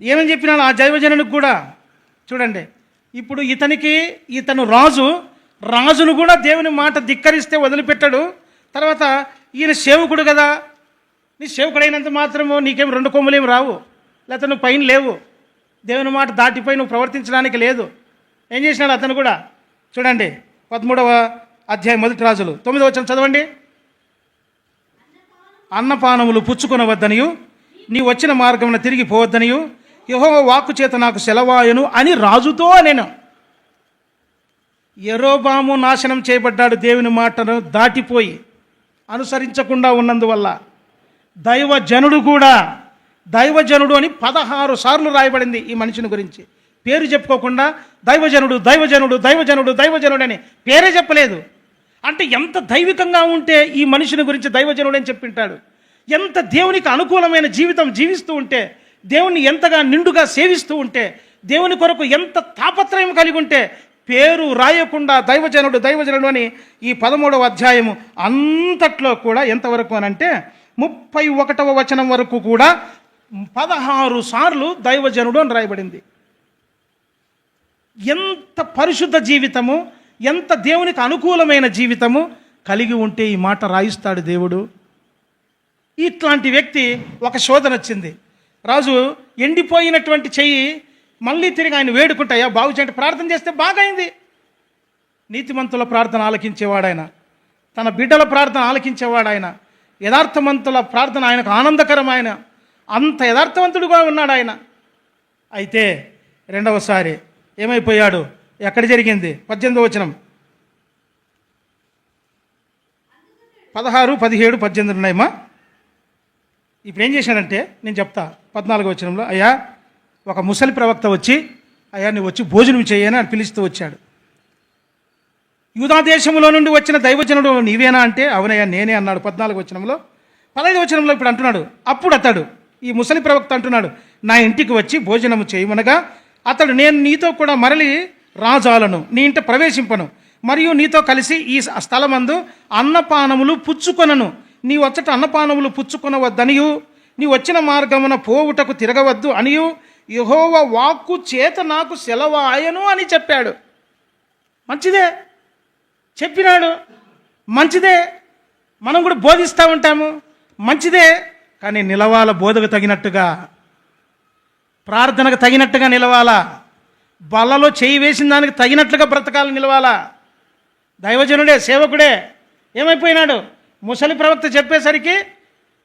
ఏమని చెప్పినాడు ఆ దైవజనునికి కూడా? చూడండి, ఇప్పుడు ఇతను రాజును కూడా దేవుని మాట ధిక్కరిస్తే వదిలిపెట్టాడు. తర్వాత ఈయన సేవకుడు కదా, నీ సేవకుడైనంత మాత్రము నీకేం 2 కొమ్ములేమి రావు, లేకపోతే నువ్వు పైన లేవు, దేవుని మాట దాటిపోయి నువ్వు ప్రవర్తించడానికి లేదు. ఏం చేసినాడు అతను కూడా? చూడండి 13వ అధ్యాయం 1 రాజులు 9వ వచనం చదవండి. అన్నపానములు పుచ్చుకొనవద్దనియు నీ వచ్చిన మార్గమున తిరిగి పోవద్దనియు యెహోవా వాక్కు చేత నాకు సెలవాయను అని రాజుతో నేను. యెరోబాము నాశనం చేయబడ్డాడు దేవుని మాటను దాటిపోయి అనుసరించకుండా ఉన్నందువల్ల. దైవజనుడు అని 16 సార్లు రాయబడింది ఈ మనిషిని గురించి. పేరు చెప్పుకోకుండా దైవజనుడు అని పేరే చెప్పలేదు. అంటే ఎంత దైవికంగా ఉంటే ఈ మనిషిని గురించి దైవజనుడు అని చెప్పింటాడు. ఎంత దేవునికి అనుకూలమైన జీవితం జీవిస్తూ ఉంటే, దేవుణ్ణి ఎంతగా నిండుగా సేవిస్తూ ఉంటే దేవుని కొరకు ఎంత తాపత్రయం కలిగి ఉంటే పేరు రాయకుండా దైవజనుడు అని ఈ 13వ అధ్యాయము అంతట్లో కూడా ఎంతవరకు అనంటే 31వ వచనం వరకు కూడా 16 సార్లు దైవజనుడు అని రాయబడింది. ఎంత పరిశుద్ధ జీవితము, ఎంత దేవునికి అనుకూలమైన జీవితము కలిగి ఉంటే ఈ మాట రాయిస్తాడు దేవుడు. ఇట్లాంటి వ్యక్తి ఒక శోధన వచ్చింది. రాజు ఎండిపోయినటువంటి చెయ్యి మళ్ళీ తిరిగి ఆయన వేడుకుంటాయా బాగు చేయండి, ప్రార్థన చేస్తే బాగైంది. నీతిమంతుల ప్రార్థన ఆలకించేవాడాయన, తన బిడ్డల ప్రార్థన ఆలకించేవాడాయన, యథార్థవంతుల ప్రార్థన ఆయనకు ఆనందకరమైన, అంత యథార్థవంతుడుగా ఉన్నాడు ఆయన. అయితే రెండవసారి ఏమైపోయాడు? ఎక్కడ జరిగింది? 18వ వచనం, 16, 17, 18 ఉన్నాయమ్మా. ఇప్పుడు ఏం చేశాడంటే నేను చెప్తా. 14వ వచనంలో, అయ్యా ఒక ముసలి ప్రవక్త వచ్చి, అయ్యా నువ్వు వచ్చి భోజనం చేయని అని పిలుస్తూ వచ్చాడు. యూదా దేశంలో నుండి వచ్చిన దైవజనుడు నీవేనా అంటే అవునయ్యా నేనే అన్నాడు 14వ వచనంలో. 15వ వచనంలో ఇప్పుడు అంటున్నాడు, అప్పుడు అతడు, ఈ ముసలి ప్రవక్త అంటున్నాడు, నా ఇంటికి వచ్చి భోజనము చేయమనగా అతడు, నేను నీతో కూడా మరలి రాజాలను, నీ ఇంట ప్రవేశింపను, మరియు నీతో కలిసి ఈ స్థలమందు అన్నపానములు పుచ్చుకొనను. నీ వచ్చట అన్నపానములు పుచ్చుకొనవద్దనియు, నీ వచ్చిన మార్గమున పోవుటకు తిరగవద్దు అనియు యెహోవా వాక్కు చేత నాకు సెలవాయను అని చెప్పాడు. మంచిదే చెప్పినాడు, మంచిదే. మనం కూడా బోధిస్తూ ఉంటాము, మంచిదే. కానీ నిలవాల బోధకు తగినట్టుగా, ప్రార్థనకు తగినట్టుగా నిలవాలా, బల్లలో చేయి వేసిన దానికి తగినట్లుగా బ్రతకాలు నిలవాలా. దైవజనుడే, సేవకుడే ఏమైపోయినాడు? ముసలి ప్రవక్త చెప్పేసరికి,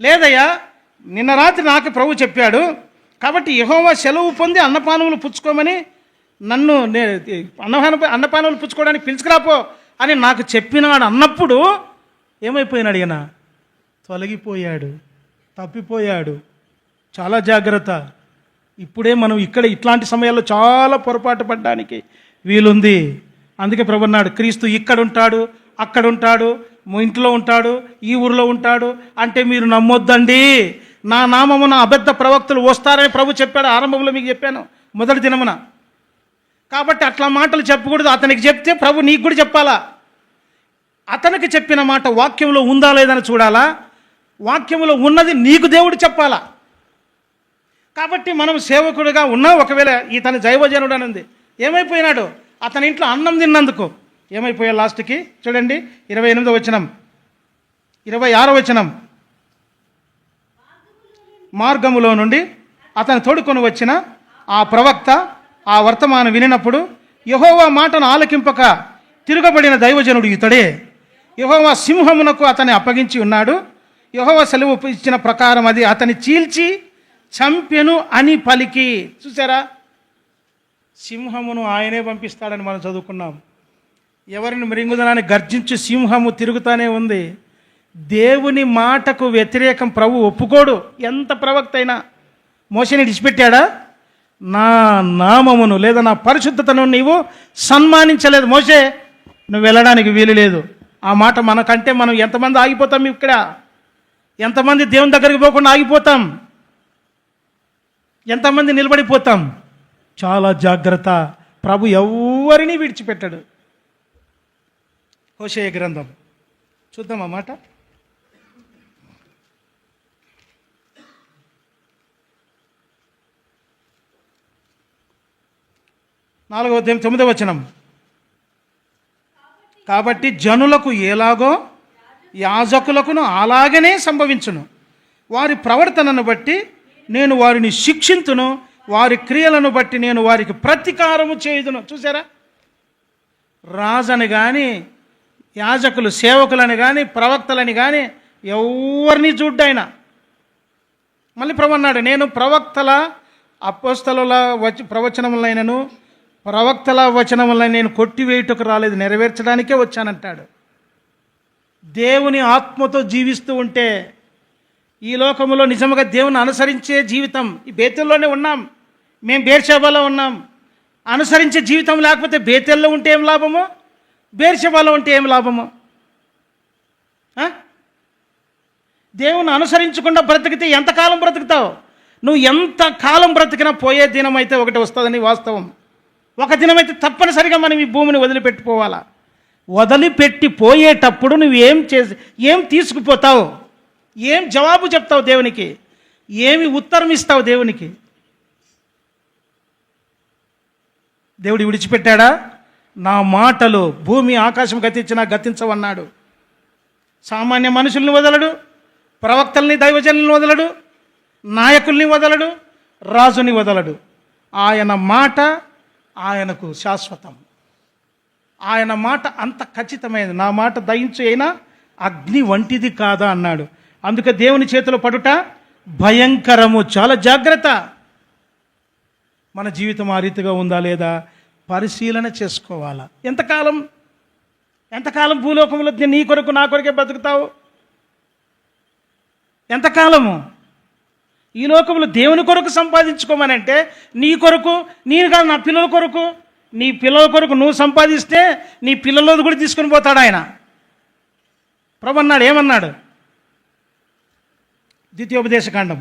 లేదయ్యా నిన్న రాత్రి నాకు ప్రభు చెప్పాడు, కాబట్టి యెహోవా సెలవు పొంది అన్నపానములు పుచ్చుకోమని నన్ను అన్నపానములు పుచ్చుకోవడానికి పిలుచుకురాపో అని నాకు చెప్పినాడు అన్నప్పుడు ఏమైపోయినాడు? ఈయన తొలగిపోయాడు, తప్పిపోయాడు. చాలా జాగ్రత్త. ఇప్పుడే మనం ఇక్కడ ఇట్లాంటి సమయాల్లో చాలా పొరపాటు పడడానికి వీలుంది. అందుకే ప్రభు అన్నాడు, క్రీస్తు ఇక్కడ ఉంటాడు, అక్కడ ఉంటాడు, మీ ఇంట్లో ఉంటాడు, ఈ ఊరిలో ఉంటాడు అంటే మీరు నమ్మొద్దండి. నా నామమున అబద్ధ ప్రవక్తలు వస్తారని ప్రభు చెప్పాడు. ఆరంభంలో మీకు చెప్పాను, మొదటి దినమున. కాబట్టి అట్లా మాటలు చెప్పకూడదు. అతనికి చెప్తే ప్రభు నీకు కూడా చెప్పాలా. అతనికి చెప్పిన మాట వాక్యంలో ఉందా లేదని చూడాలా, వాక్యంలో ఉన్నది నీకు దేవుడు చెప్పాలా. కాబట్టి మనం సేవకుడిగా ఉన్నా, ఒకవేళ ఇతని దైవజనుడు అని ఉంది, ఏమైపోయినాడు? అతని ఇంట్లో అన్నం తిన్నందుకు ఏమైపోయాడు? లాస్ట్కి చూడండి 28వ వచనం, 26వ వచనం, మార్గములో నుండి అతను తోడుకొని వచ్చిన ఆ ప్రవక్త ఆ వర్తమానం వినినప్పుడు యెహోవా మాటను ఆలకింపక తిరగబడిన దైవజనుడు ఇతడే. యెహోవా సింహమునకు అతన్ని అప్పగించి ఉన్నాడు. యెహోవా సెలవు ఇచ్చిన ప్రకారం అది అతన్ని చీల్చి చంపెను అని పలికి. చూసారా, సింహమును ఆయనే పంపిస్తాడని మనం చదువుకున్నాం. ఎవరిని మృంగుదనాన్ని గర్జించు సింహము తిరుగుతానే ఉంది. దేవుని మాటకు వ్యతిరేకం ప్రభు ఒప్పుకోడు. ఎంత ప్రవక్త అయినా. మోషేని విడిచిపెట్టాడా? నా నామమును లేదా నా పరిశుద్ధతను నీవు సన్మానించలేదు మోషే, నువ్వు వెళ్ళడానికి వీలు లేదు. ఆ మాట మనకంటే మనం ఎంతమంది ఆగిపోతాం? ఇక్కడ ఎంతమంది దేవుని దగ్గరికి పోకుండా ఆగిపోతాం? ఎంతమంది నిలబడిపోతాం? చాలా జాగ్రత్త. ప్రభు ఎవరిని విడిచిపెట్టాడు. హోషేయ గ్రంథం చూద్దాం ఆ మాట. 4వ అధ్యాయం 9వ వచనం, కాబట్టి జనులకు ఎలాగో యాజకులకును అలాగనే సంభవించును. వారి ప్రవర్తనను బట్టి నేను వారిని శిక్షింతును, వారి క్రియలను బట్టి నేను వారికి ప్రతీకారము చేయుదును. చూసారా, రాజని కానీ యాజకులు సేవకులని కానీ ప్రవక్తలని కానీ ఎవరిని చూడ్డాయన. మళ్ళీ ప్రభు అన్నాడు, నేను ప్రవక్తల అపోస్తలుల ప్రవచనములైనను ప్రవక్తల వచనములను నేను కొట్టివేయుటకు రాలేదు, నెరవేర్చడానికే వచ్చానంటాడు. దేవుని ఆత్మతో జీవిస్తూ ఉంటే ఈ లోకంలో నిజంగా దేవుని అనుసరించే జీవితం, ఈ బేతెల్లోనే ఉన్నాం, మేము బేర్షెబాలో ఉన్నాం. అనుసరించే జీవితం లేకపోతే బేతెల్లో ఉంటే ఏం లాభము, బేర్షెబాలో ఉంటే ఏం లాభము? దేవుని అనుసరించకుండా బ్రతికితే ఎంతకాలం బ్రతుకుతావు? నువ్వు ఎంత కాలం బ్రతికినా పోయే దినం అయితే ఒకటి వస్తుందని వాస్తవం. ఒక దినమైతే తప్పనిసరిగా మనం ఈ భూమిని వదిలిపెట్టిపోవాలా. వదిలిపెట్టి పోయేటప్పుడు నువ్వు ఏం తీసుకుపోతావు? ఏం జవాబు చెప్తావు దేవునికి? ఏమి ఉత్తరం ఇస్తావు దేవునికి? దేవుడు విడిచిపెట్టాడా? నా మాటలు భూమి ఆకాశం గతించినా గతించవన్నాడు. సామాన్య మనుషుల్ని వదలడు, ప్రవక్తల్ని దైవజనుల్ని వదలడు, నాయకుల్ని వదలడు, రాజుని వదలడు. ఆయన మాట ఆయనకు శాశ్వతం. ఆయన మాట అంత ఖచ్చితమైనది. నా మాట దయించు అయినా అగ్ని వంటిది కాదా అన్నాడు. అందుకే దేవుని చేతిలో పడుట భయంకరము. చాలా జాగ్రత్త. మన జీవితం ఆ రీతిగా ఉందా లేదా పరిశీలన చేసుకోవాలా. ఎంతకాలం భూలోకంలో నీ కొరకు నా కొరకే బతుకుతావు? ఎంతకాలము? ఈ లోకంలో దేవుని కొరకు సంపాదించుకోమనంటే నీ కొరకు, నేను కాదు, నా పిల్లల కొరకు. నీ పిల్లల కొరకు నువ్వు సంపాదిస్తే నీ పిల్లలది కూడా తీసుకుని పోతాడు ఆయన. ప్రభు అన్నాడు, ఏమన్నాడు? ద్వితీయోపదేశకాండం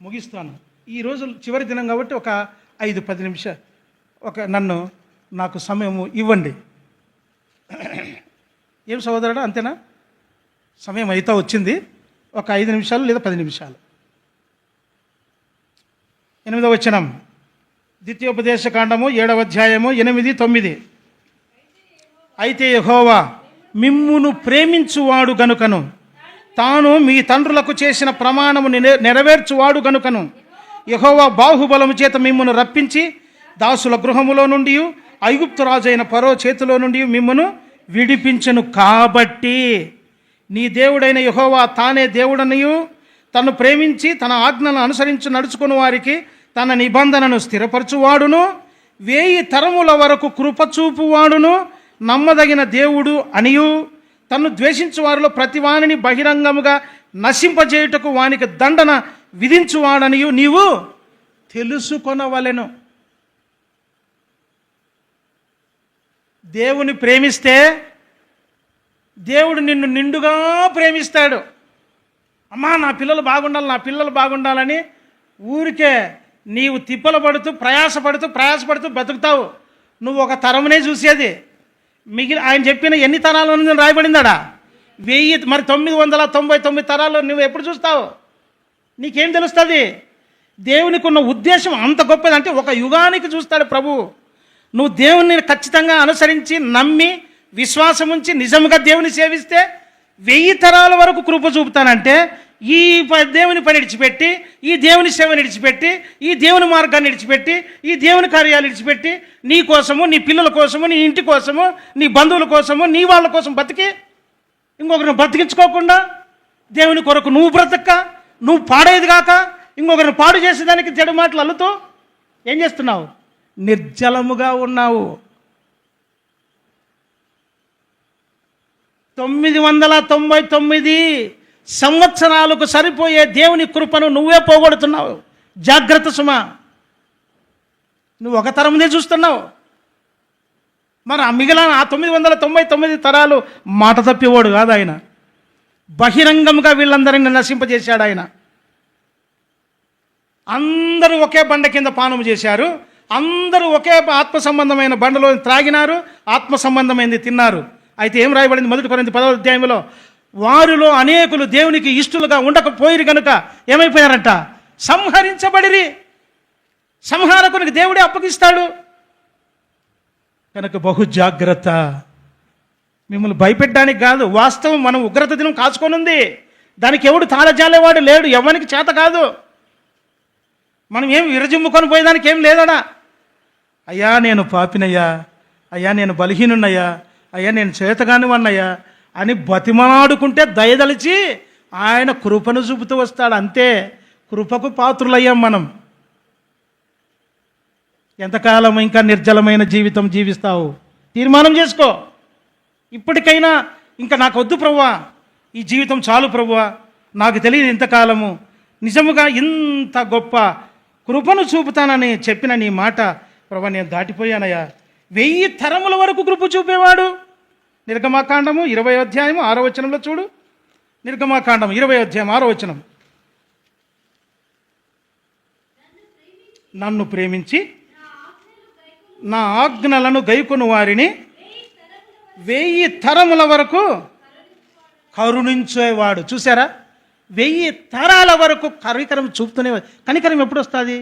ముగిస్తాను. ఈరోజు చివరి దినం కాబట్టి ఒక 5-10 నిమిషాలు నాకు సమయము ఇవ్వండి. ఏం సహోదరుడు, అంతేనా? సమయం అయితే వచ్చింది. ఒక 5 నిమిషాలు లేదా 10 నిమిషాలు. 8వ వచనం, ద్వితీయోపదేశకాండము 7వ అధ్యాయము 8-9. అయితే యెహోవా మిమ్మును ప్రేమించువాడు గనుకను, తాను మీ తండ్రులకు చేసిన ప్రమాణము నెరవేర్చువాడు గనుకను, యెహోవా బాహుబలము చేత మిమ్మును రప్పించి దాసుల గృహములో నుండి ఐగుప్తు రాజైన ఫరో చేతిలో నుండి మిమ్మును విడిపించెను. కాబట్టి నీ దేవుడైన యెహోవా తానే దేవుడనియు, తను ప్రేమించి తన ఆజ్ఞలను అనుసరించి నడుచుకుని వారికి తన నిబంధనను స్థిరపరచువాడును, 1000 తరముల వరకు కృపచూపువాడును, నమ్మదగిన దేవుడు అనియు, తన్ను ద్వేషించు వారిలో ప్రతి వానిని బహిరంగముగా నశింపజేయుటకు వానికి దండన విధించువాడనియు నీవు తెలుసుకొనవలెను. దేవుని ప్రేమిస్తే దేవుడు నిన్ను నిండుగా ప్రేమిస్తాడు. అమ్మా నా పిల్లలు బాగుండాలని ఊరికే నీవు తిప్పలు పడుతూ ప్రయాసపడుతూ బతుకుతావు. నువ్వు ఒక తరమునే చూసేది. ఆయన చెప్పిన ఎన్ని తరాలు రాయబడిందాడా? 1000, మరి 999 తరాలు నువ్వు ఎప్పుడు చూస్తావు? నీకేం తెలుస్తుంది? దేవునికి ఉన్న ఉద్దేశం అంత గొప్పది. అంటే ఒక యుగానికి చూస్తాడు ప్రభు. నువ్వు దేవుని ఖచ్చితంగా అనుసరించి నమ్మి విశ్వాసం ఉంచి నిజంగా దేవుని సేవిస్తే 1000 తరాల వరకు కృప చూపుతానంటే ఈ దేవుని పని విడిచిపెట్టి, ఈ దేవుని సేవని విడిచిపెట్టి, ఈ దేవుని మార్గాన్ని విడిచిపెట్టి, ఈ దేవుని కార్యాలు విడిచిపెట్టి నీ కోసము, నీ పిల్లల కోసము, నీ ఇంటి కోసము, నీ బంధువుల కోసము, నీ వాళ్ళ కోసం బతికి ఇంకొకరిని బ్రతికించుకోకుండా దేవుని కొరకు నువ్వు పాడేది కాక ఇంకొకరిని పాడు చేసేదానికి చెడు మాటలు అల్లుతూ ఏం చేస్తున్నావు? నిర్జలముగా ఉన్నావు. 999 సంవత్సరాలకు సరిపోయే దేవుని కృపను నువ్వే పోగొడుతున్నావు. జాగ్రత్త సుమా. నువ్వు ఒక తరమునే చూస్తున్నావు. మరి ఆ మిగిలిన 999 తరాలు మాట తప్పివాడు కాదు ఆయన. బహిరంగంగా వీళ్ళందరినీ నశింపజేశాడు ఆయన. అందరూ ఒకే బండ కింద పానము చేశారు. అందరూ ఒకే ఆత్మ సంబంధమైన బండలో త్రాగినారు, ఆత్మ సంబంధమైనది తిన్నారు. అయితే ఏం రాయబడింది? 1 కొరింథీ 10వ అధ్యాయంలో వారిలో అనేకులు దేవునికి ఇష్టలుగా ఉండకపోయిరు కనుక ఏమైపోయారంట? సంహరించబడిరి. సంహారకునికి దేవుడే అప్పగిస్తాడు కనుక బహు జాగ్రత్త. మిమ్మల్ని భయపెట్టడానికి కాదు, వాస్తవం. మనం ఉగ్రత దినం కాచుకొనుంది. దానికి ఎవడు తాళజాలేవాడు లేడు. ఎవరికి చేత కాదు. మనం ఏం విరజిమ్ముకొని పోయేదానికి ఏం లేదడా. అయ్యా నేను పాపినయ్యా, అయ్యా నేను బలహీనున్నయ్యా, అయ్యా నేను చేతగానివన్నయ్యా అని బతిమాడుకుంటే దయదలిచి ఆయన కృపను చూపుతూ వస్తాడు. అంతే. కృపకు పాత్రులయ్యాం మనం. ఎంతకాలం ఇంకా నిర్జలమైన జీవితం జీవిస్తావు? తీర్మానం చేసుకో. ఇప్పటికైనా ఇంకా నాకు వద్దు ప్రభువా, ఈ జీవితం చాలు ప్రభువా, నాకు తెలియదు ఇంతకాలము నిజముగా ఇంత గొప్ప కృపను చూపుతానని చెప్పిన నీ మాట ప్రభువా నేను దాటిపోయానయ్యా. 1000 తరముల వరకు కృప చూపేవాడు. నిర్గమాకాండము 20వ అధ్యాయము 6వ వచనంలో చూడు. నిర్గమాకాండం 20వ అధ్యాయం 6వ వచనం. నన్ను ప్రేమించి నా ఆజ్ఞలను గైకొను వారిని 1000 తరముల వరకు కరుణించేవాడు. చూసారా, 1000 తరాల వరకు కనికరం చూపుతూనే. కనికరం ఎప్పుడు వస్తుంది?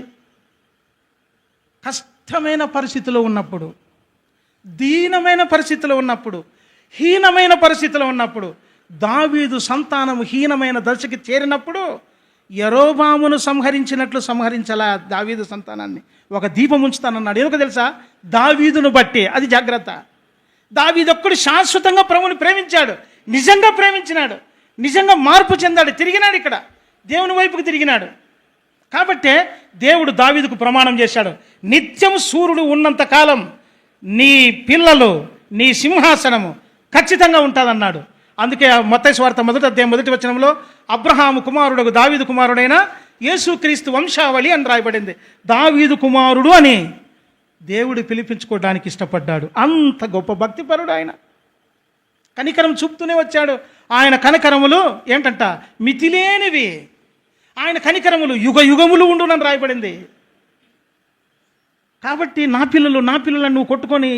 కష్టమైన పరిస్థితిలో ఉన్నప్పుడు, దీనమైన పరిస్థితిలో ఉన్నప్పుడు, హీనమైన పరిస్థితిలో ఉన్నప్పుడు. దావీదు సంతానము హీనమైన దశకి చేరినప్పుడు యరొబామును సంహరించినట్లు సంహరించాలా దావీదు సంతానాన్ని. ఒక దీపం ఉంచుతానన్నాడు. ఎందుకు తెలుసా? దావీదును బట్టి. అది జాగ్రత్త. దావీదు ఒక్కడు శాశ్వతంగా ప్రభువుని ప్రేమించాడు, నిజంగా ప్రేమించినాడు, నిజంగా మార్పు చెందాడు, తిరిగినాడు, ఇక్కడ దేవుని వైపుకు తిరిగినాడు. కాబట్టే దేవుడు దావీదుకు ప్రమాణం చేశాడు, నిత్యం సూర్యుడు ఉన్నంత కాలం నీ పిల్లలు, నీ సింహాసనము ఖచ్చితంగా ఉంటుందన్నాడు. అందుకే మత్తయి సువార్త 1వ అధ్యాయం 1వ వచనంలో అబ్రహాము కుమారుడు దావీదు కుమారుడైన యేసుక్రీస్తు వంశావళి అని రాయబడింది. దావీదు కుమారుడు అని దేవుడు పిలిపించుకోవడానికి ఇష్టపడ్డాడు. అంత గొప్ప భక్తిపరుడు ఆయన. కనికరం చూపుతూనే వచ్చాడు. ఆయన కనికరములు ఏంటంట? మితిలేనివి. ఆయన కనికరములు యుగ యుగములు ఉండునని రాయబడింది. కాబట్టి నా పిల్లలను నువ్వు కొట్టుకొని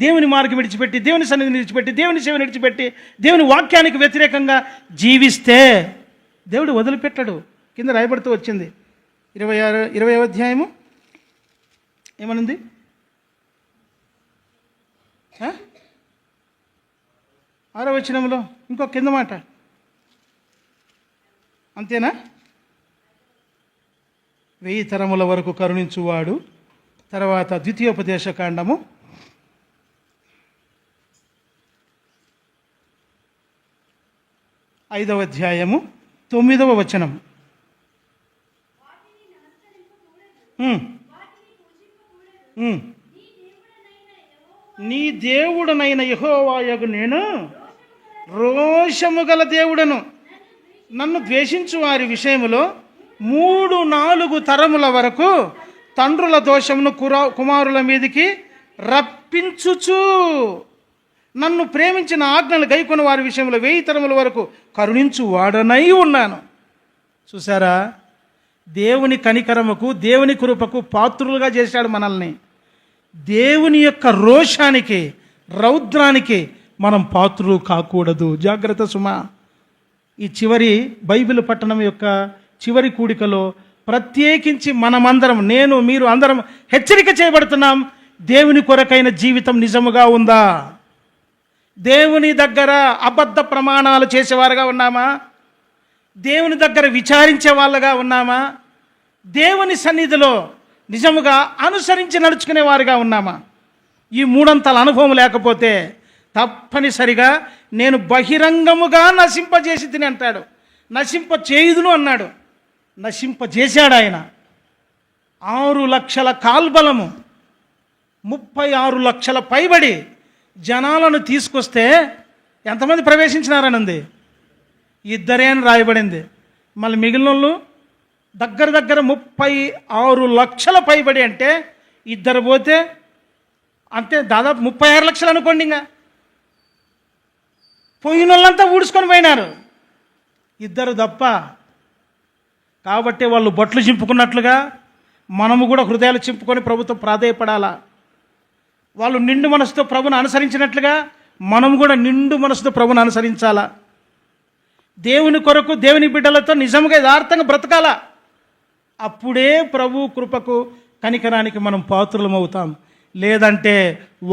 దేవుని మార్గం విడిచిపెట్టి, దేవుని సన్నిధిని విడిచిపెట్టి, దేవుని సేవను విడిచిపెట్టి, దేవుని వాక్యానికి వ్యతిరేకంగా జీవిస్తే దేవుడు వదిలిపెట్టాడు. కింద రాయబడుతూ వచ్చింది 20వ అధ్యాయము ఏమనుంది? 6వ వచనంలో ఇంకో కింద మాట అంతేనా? 1000 తరముల వరకు కరుణించువాడు. తర్వాత ద్వితీయోపదేశ కాండము 5వ అధ్యాయము 9వ వచనం. నీ దేవుడనైన యెహోవాయగు నేను రోషము గల దేవుడను, నన్ను ద్వేషించు వారి విషయములో 3-4 తరముల వరకు తండ్రుల దోషమును కుమారుల మీదికి రప్పించుచు, నన్ను ప్రేమించిన ఆజ్ఞలు గైకొని వారి విషయంలో 1000 తరముల వరకు కరుణించు వాడనై ఉన్నాను. చూసారా, దేవుని కనికరముకు, దేవుని కృపకు పాత్రులుగా చేశాడు మనల్ని. దేవుని యొక్క రోషానికి, రౌద్రానికి మనం పాత్రులు కాకూడదు. జాగ్రత్త సుమా. ఈ చివరి బైబిల్ పట్టణం యొక్క చివరి కూడికలో ప్రత్యేకించి మనమందరం, నేను మీరు అందరం హెచ్చరిక చేయబడుతున్నాం. దేవుని కొరకైన జీవితం నిజముగా ఉందా? దేవుని దగ్గర అబద్ధ ప్రమాణాలు చేసేవారుగా ఉన్నామా? దేవుని దగ్గర విచారించే వాళ్ళగా ఉన్నామా? దేవుని సన్నిధిలో నిజముగా అనుసరించి నడుచుకునే వారుగా ఉన్నామా? ఈ 3 అంతల అనుభవం లేకపోతే తప్పనిసరిగా నేను బహిరంగముగా నశింపజేసి తిని అంటాడు. నశింప చేయుదును అన్నాడు, నశింపజేశాడు ఆయన. 6 లక్షల కాల్బలము, 36 లక్షల పైబడి జనాలను తీసుకొస్తే ఎంతమంది ప్రవేశించినారని ఉంది? 2 అని రాయబడింది. మళ్ళీ మిగిలిన వాళ్ళు దగ్గర 36 లక్షల పైబడి అంటే 2 పోతే అంతే, దాదాపు 36 లక్షలు అనుకోండి. ఇంకా పోయిన వాళ్ళంతా ఊడ్చుకొని పోయినారు, 2 తప్ప. కాబట్టి వాళ్ళు బొట్లు చింపుకున్నట్లుగా మనము కూడా హృదయాలు చింపుకొని ప్రభుత్వం ప్రాధేయపడాలా. వాళ్ళు నిండు మనసుతో ప్రభుని అనుసరించినట్లుగా మనము కూడా నిండు మనసుతో ప్రభుని అనుసరించాలా. దేవుని కొరకు, దేవుని బిడ్డలతో నిజంగా యథార్థంగా బ్రతకాలా. అప్పుడే ప్రభు కృపకు, కనికరానికి మనం పాత్రులం అవుతాం. లేదంటే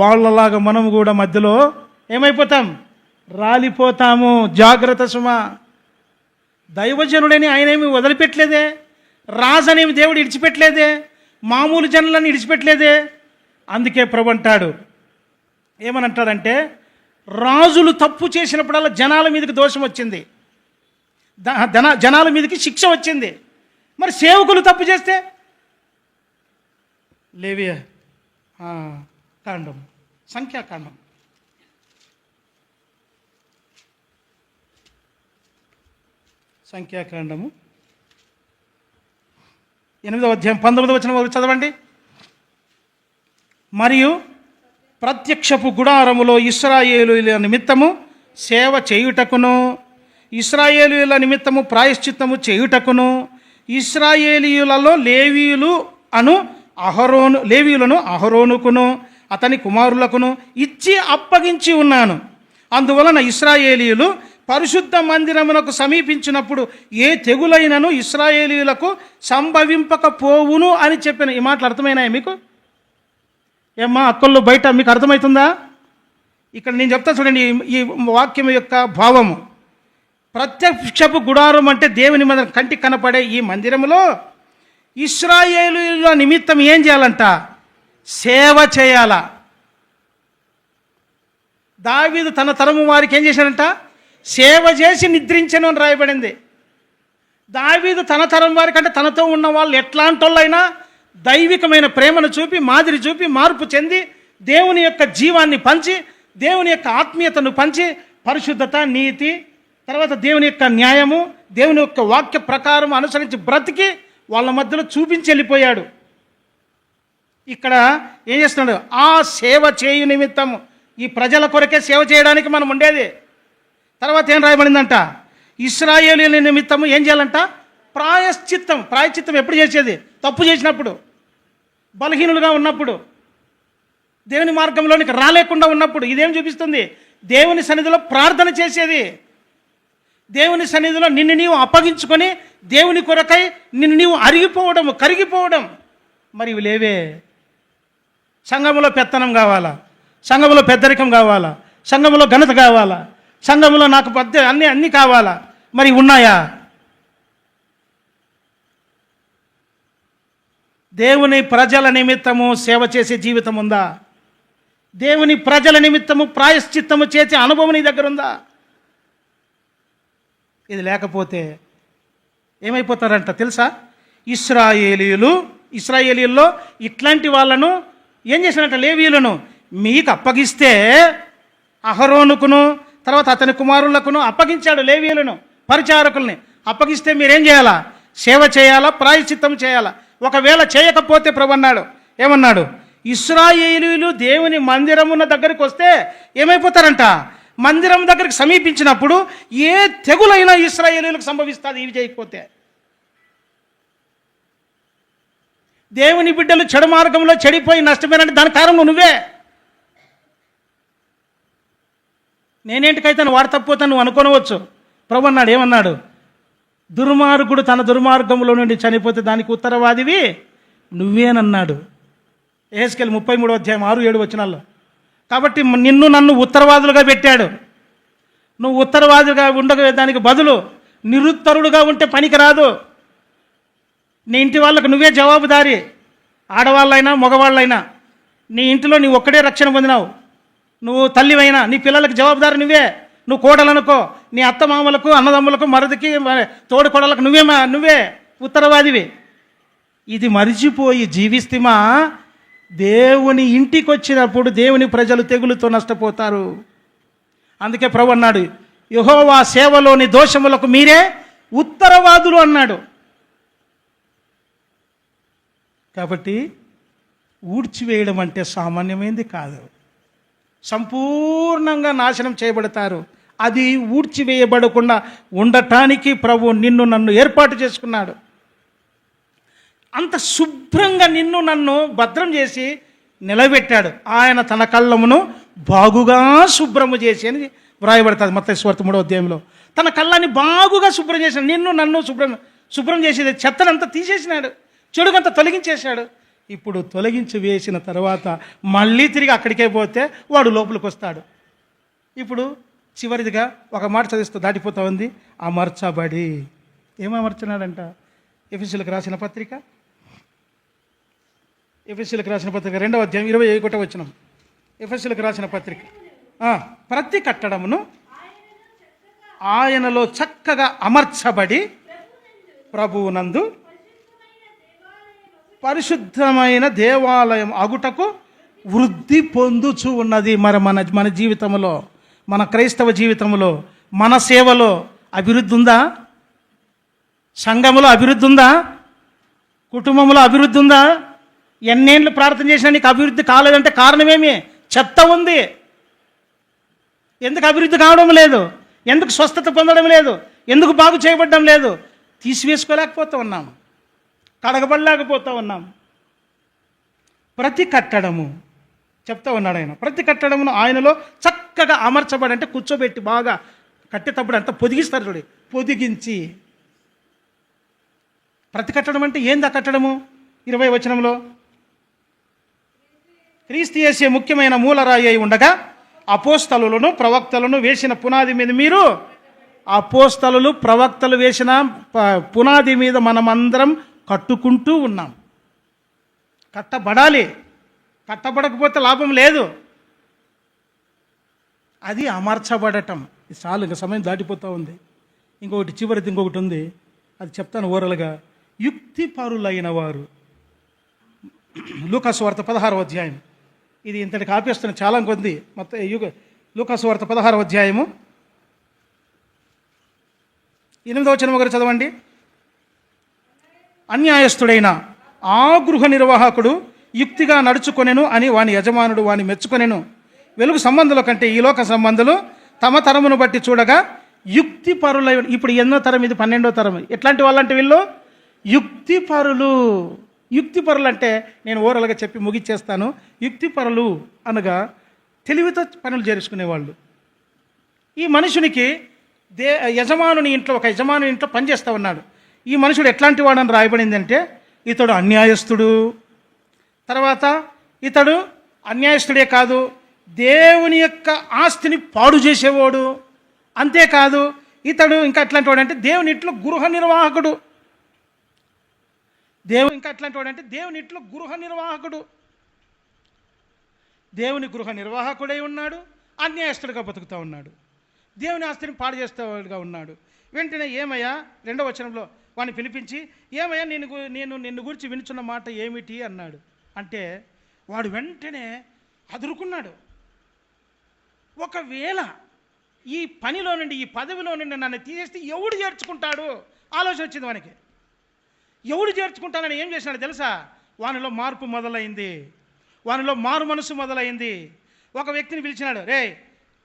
వాళ్ళలాగా మనం కూడా మధ్యలో ఏమైపోతాం? రాలిపోతాము. జాగ్రత్త సుమా. దైవజనుడని ఆయనేమి వదిలిపెట్టలేదే, రాజనేమి దేవుడు ఇడిచిపెట్టలేదే, మామూలు జనులని ఇడిచిపెట్టలేదే. అందుకే ప్రభు అంటాడు, ఏమనంటాడంటే, రాజులు తప్పు చేసినప్పుడల్లా జనాల మీదకి దోషం వచ్చింది, జనాల మీదకి శిక్ష వచ్చింది. మరి సేవకులు తప్పు చేస్తే లేవియా కాండం, సంఖ్యాకాండం సంఖ్యాకాండము 8వ అధ్యాయం 19వ వచనం వరకు చదవండి. మరియు ప్రత్యక్షపు గుడారములో ఇశ్రాయేలీయుల నిమిత్తము సేవ చేయుటకును, ఇశ్రాయేలీయుల నిమిత్తము ప్రాయశ్చిత్తము చేయుటకును, ఇశ్రాయేలీయులలో లేవీయులను అహరోనుకును అతని కుమారులకును ఇచ్చి అప్పగించి ఉన్నాను. అందువలన ఇశ్రాయేలీయులు పరిశుద్ధ మందిరమునకు సమీపించినప్పుడు ఏ తెగులైనను ఇశ్రాయేలీయులకు సంభవింపకపోవును అని చెప్పిన ఈ మాటలు అర్థమైనాయా మీకు? ఏమ్మా అక్కళ్ళు బయట మీకు అర్థమవుతుందా? ఇక్కడ నేను చెప్తా చూడండి ఈ వాక్యం యొక్క భావము. ప్రత్యక్షపు గుడారం అంటే దేవుని మీద కంటికి కనపడే ఈ మందిరములో ఇశ్రాయేలీయుల నిమిత్తం ఏం చేయాలంట? సేవ చేయాల. దావీదు తన తరము వారికి ఏం చేశాడంట? సేవ చేసి నిద్రించెను అని రాయబడింది. దావీదు తన తరం వారికి అంటే తనతో ఉన్న వాళ్ళు ఎట్లాంటి వాళ్ళైనా దైవికమైన ప్రేమను చూపి, మాదిరి చూపి, మార్పు చెంది, దేవుని యొక్క జీవాన్ని పంచి, దేవుని యొక్క ఆత్మీయతను పంచి, పరిశుద్ధత, నీతి, తర్వాత దేవుని యొక్క న్యాయము, దేవుని యొక్క వాక్య ప్రకారం అనుసరించి బ్రతికి వాళ్ళ మధ్యలో చూపించి వెళ్ళిపోయాడు. ఇక్కడ ఏం చేస్తున్నాడు? ఆ సేవ చేయు నిమిత్తము, ఈ ప్రజల కొరకే సేవ చేయడానికి మనం ఉండేది. తర్వాత ఏం రాయబడిందంట? ఇశ్రాయేలీయుల నిమిత్తము ఏం చేయాలంట? ప్రాయశ్చిత్తం ఎప్పుడు చేసేది? తప్పు చేసినప్పుడు, బలహీనులుగా ఉన్నప్పుడు, దేవుని మార్గంలోనికి రాలేకుండా ఉన్నప్పుడు. ఇదేం చూపిస్తుంది? దేవుని సన్నిధిలో ప్రార్థన చేసేది, దేవుని సన్నిధిలో నిన్ను నీవు అప్పగించుకొని దేవుని కొరకై నిన్ను నీవు అరిగిపోవడం, కరిగిపోవడం. మరి ఇవి లేవే. సంఘములో పెత్తనం కావాలా, సంఘములో పెద్దరికం కావాలా, సంఘములో ఘనత కావాలా, సంఘములో నాకు అన్నీ కావాలా? మరి ఉన్నాయా? దేవుని ప్రజల నిమిత్తము సేవ చేసే జీవితం ఉందా? దేవుని ప్రజల నిమిత్తము ప్రాయశ్చిత్తము చేసే అనుభవం నీ దగ్గర ఉందా? ఇది లేకపోతే ఏమైపోతారంట తెలుసా? ఇశ్రాయేలీయుల్లో ఇట్లాంటి వాళ్ళను ఏం చేశారంట? లేవీయులను మీకు అప్పగిస్తే, అహరోనుకును తర్వాత అతని కుమారులకును అప్పగించాడు. లేవీయులను, పరిచారకుల్ని అప్పగిస్తే మీరేం చేయాలా? సేవ చేయాలా, ప్రాయశ్చిత్తం చేయాలా. ఒకవేళ చేయకపోతే ప్రభు అన్నాడు, ఏమన్నాడు? ఇశ్రాయేలీయులు దేవుని మందిరమున దగ్గరికి వస్తే ఏమైపోతారంట? మందిరం దగ్గరికి సమీపించినప్పుడు ఏ తెగులైనా ఇశ్రాయేలీయులకు సంభవిస్తుంది ఇవి చేయకపోతే. దేవుని బిడ్డలు చెడు మార్గంలో చెడిపోయి నష్టపోయినంటే దాని కారణం నువ్వే. నేనేంటికైతే వాడు తప్పిపోతాను నువ్వు అనుకోనవచ్చు. ప్రభు అన్నాడు, ఏమన్నాడు? దుర్మార్గుడు తన దుర్మార్గంలో నుండి చనిపోతే దానికి ఉత్తరవాదివి నువ్వేనన్నాడు. యెహెజ్కేలు 33వ అధ్యాయం 6-7 వచనాల్లో. కాబట్టి నిన్ను నన్ను ఉత్తరవాదులుగా పెట్టాడు. నువ్వు ఉత్తరవాదులుగా ఉండదానికి బదులు నిరుత్తరుడుగా ఉంటే పనికి రాదు. నీ ఇంటి వాళ్ళకు నువ్వే జవాబుదారి. ఆడవాళ్ళైనా మగవాళ్ళైనా నీ ఇంటిలో నీ ఒక్కడే రక్షణ పొందినావు. నువ్వు తల్లివైనా నీ పిల్లలకు జవాబుదారి నువ్వే. నువ్వు కోడలనుకో, నీ అత్తమామలకు, అన్నదమ్ములకు, మరదికి, తోడు కోడలకు నువ్వే ఉత్తరవాదివి. ఇది మరిచిపోయి జీవిస్తమా దేవుని ఇంటికి వచ్చినప్పుడు దేవుని ప్రజలు తెగులుతో నష్టపోతారు. అందుకే ప్రభు అన్నాడు, యెహోవా సేవలోని దోషములకు మీరే ఉత్తరవాదులు అన్నాడు. కాబట్టి ఊడ్చివేయడం అంటే సామాన్యమైనది కాదు. సంపూర్ణంగా నాశనం చేయబడతారు. అది ఊడ్చివేయబడకుండా ఉండటానికి ప్రభు నిన్ను నన్ను ఏర్పాటు చేసుకున్నాడు. అంత శుభ్రంగా నిన్ను నన్ను భద్రం చేసి నిలబెట్టాడు. ఆయన తన కళ్ళమును బాగుగా శుభ్రము చేసి అని వ్రాయబడుతుంది మత్తయి సువార్త 3వ అధ్యాయంలో. తన కళ్ళని బాగుగా శుభ్రం చేశాడు. నిన్ను నన్ను శుభ్రం చేసేది చెత్తనంతా తీసేసినాడు, చెడుగంతా తొలగించేశాడు. ఇప్పుడు తొలగించి వేసిన తర్వాత మళ్ళీ తిరిగి అక్కడికే పోతే వాడు లోపలికి వస్తాడు. ఇప్పుడు చివరిదిగా ఒక మాట చదివిస్తూ దాటిపోతా ఉంది. అమర్చబడి ఏమర్చినాడంట? ఎఫెసీయులకు రాసిన పత్రిక 2వ అధ్యాయం 21వ వచనం. ఎఫెసీయులకు రాసిన పత్రిక. ప్రతి కట్టడమును ఆయనలో చక్కగా అమర్చబడి ప్రభువునందు పరిశుద్ధమైన దేవాలయం అగుటకు వృద్ధి పొందుచు ఉన్నది. మరి మన జీవితంలో, మన క్రైస్తవ జీవితంలో, మన సేవలో అభివృద్ధి ఉందా? సంఘములో అభివృద్ధి ఉందా? కుటుంబంలో అభివృద్ధి ఉందా? ఎన్నేళ్ళు ప్రార్థన చేసినా నీకు అభివృద్ధి కాలేదంటే కారణమేమి? చెత్త ఉంది. ఎందుకు అభివృద్ధి కావడం లేదు? ఎందుకు స్వస్థత పొందడం లేదు? ఎందుకు బాగు చేయబడడం లేదు? తీసివేసుకోలేకపోతూ ఉన్నాం, కడగబడలేకపోతూ ఉన్నాం. ప్రతి కట్టడము చెప్తా ఉన్నాడు ఆయన, ప్రతి కట్టడమును ఆయనలో చక్కగా అమర్చబడి, అంటే కూర్చోబెట్టి బాగా కట్టేటప్పుడు అంతా పొదిగిస్తారు చూడు, పొదిగించి. ప్రతి కట్టడం అంటే ఏంది? ఆ కట్టడము 20వ వచనంలో, క్రీస్తు యేసే ముఖ్యమైన మూలరాయి అయి ఉండగా అపోస్తలులను ప్రవక్తలను వేసిన పునాది మీద మీరు, అపోస్తలులు ప్రవక్తలు వేసిన పునాది మీద మనమందరం కట్టుకుంటూ ఉన్నాం. కట్టబడాలి, కట్టబడకపోతే లాభం లేదు. అది అమర్చబడటం. చాలు, ఇంకా సమయం దాటిపోతూ ఉంది. ఇంకొకటి చివరిది ఇంకొకటి ఉంది, అది చెప్తాను ఓరలుగా. యుక్తిపరులైన వారు, లూకాసు వార్త 16వ అధ్యాయం. ఇది ఇంతటికి ఆపేస్తున్న, చాలా కొంది మొత్తం. లూకాసు వార్త 16వ అధ్యాయము 8వ వచనం ఒకరు చదవండి. అన్యాయస్తుడైన ఆ గృహ నిర్వాహకుడు యుక్తిగా నడుచుకొనెను అని వాని యజమానుడు వాని మెచ్చుకొనెను. వెలుగు సంబంధుల కంటే ఈ లోక సంబంధులు తమ తరమును బట్టి చూడగా యుక్తిపరులై. ఇప్పుడు ఎన్నో తరం ఇది? 12వ తరం. ఎట్లాంటి వాళ్ళంటే వీళ్ళు యుక్తిపరులు. యుక్తిపరులు అంటే నేను ఓరలుగా చెప్పి ముగిచ్చేస్తాను. యుక్తిపరులు అనగా తెలివితో పనులు చేసుకునేవాళ్ళు. ఈ మనుషునికి యజమానుని ఇంట్లో, ఒక యజమానుని ఇంట్లో పనిచేస్తూ ఉన్నాడు. ఈ మనుషుడు ఎట్లాంటి వాడని రాయబడింది అంటే, ఇతడు అన్యాయస్తుడు. తర్వాత ఇతడు అన్యాయస్తుడే కాదు, దేవుని యొక్క ఆస్తిని పాడు చేసేవాడు. అంతేకాదు, ఇతడు ఇంకా ఎట్లాంటి వాడు అంటే దేవుని ఇంట్లో గృహ నిర్వాహకుడు. దేవుని ఇంట్లో గృహ నిర్వాహకుడు. దేవుని గృహ నిర్వాహకుడై ఉన్నాడు, అన్యాయస్తుడిగా బతుకుతూ ఉన్నాడు, దేవుని ఆస్తిని పాడు చేసేవాడుగా ఉన్నాడు. వెంటనే ఏమయ్యా, 2వ వచనంలో వాడిని పిలిపించి, ఏమయ్యా నేను నిన్ను గురించి వినుచున్న మాట ఏమిటి అన్నాడు. అంటే వాడు వెంటనే అదురుకున్నాడు. ఒకవేళ ఈ పనిలో నుండి, ఈ పదవిలో నుండి నన్ను తీసేస్తే ఎవడు చేర్చుకుంటాడు ఆలోచన వచ్చింది వానికి. ఎవడు చేర్చుకుంటానని ఏం చేసినాడు తెలుసా? వానిలో మార్పు మొదలైంది, వానిలో మారు మనసు మొదలైంది. ఒక వ్యక్తిని పిలిచినాడు, రే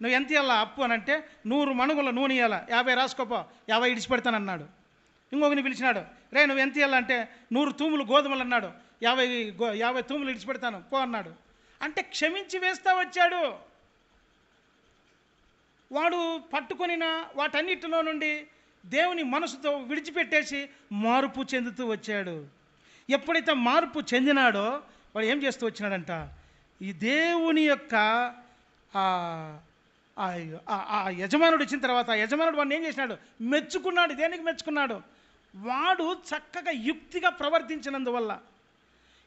నువ్వు ఎంత ఇవ్వాలా అప్పు అని అంటే, 100 మణుగుల నూనె ఇవ్వాలా, 50 రాసుకోపో, 50 ఇడిచిపెడతానన్నాడు. ఇంకొకరిని పిలిచినాడు, రే నువ్వు ఎంత ఇవ్వాలంటే 100 తూములు గోధుమలు అన్నాడు, 50 తూములు ఇడిచిపెడతాను పో అన్నాడు. అంటే క్షమించి వేస్తా వచ్చాడు. వాడు పట్టుకొనిన వాటన్నిటిలో నుండి దేవుని మనసుతో విడిచిపెట్టేసి మార్పు చెందుతూ వచ్చాడు. ఎప్పుడైతే మార్పు చెందినాడో వాడు ఏం చేస్తూ వచ్చినాడంట, ఈ దేవుని యొక్క యజమానుడు వచ్చిన తర్వాత ఆ యజమానుడు వాడిని ఏం చేసినాడు? మెచ్చుకున్నాడు. దేనికి మెచ్చుకున్నాడు? వాడు చక్కగా యుక్తిగా ప్రవర్తించినందువల్ల.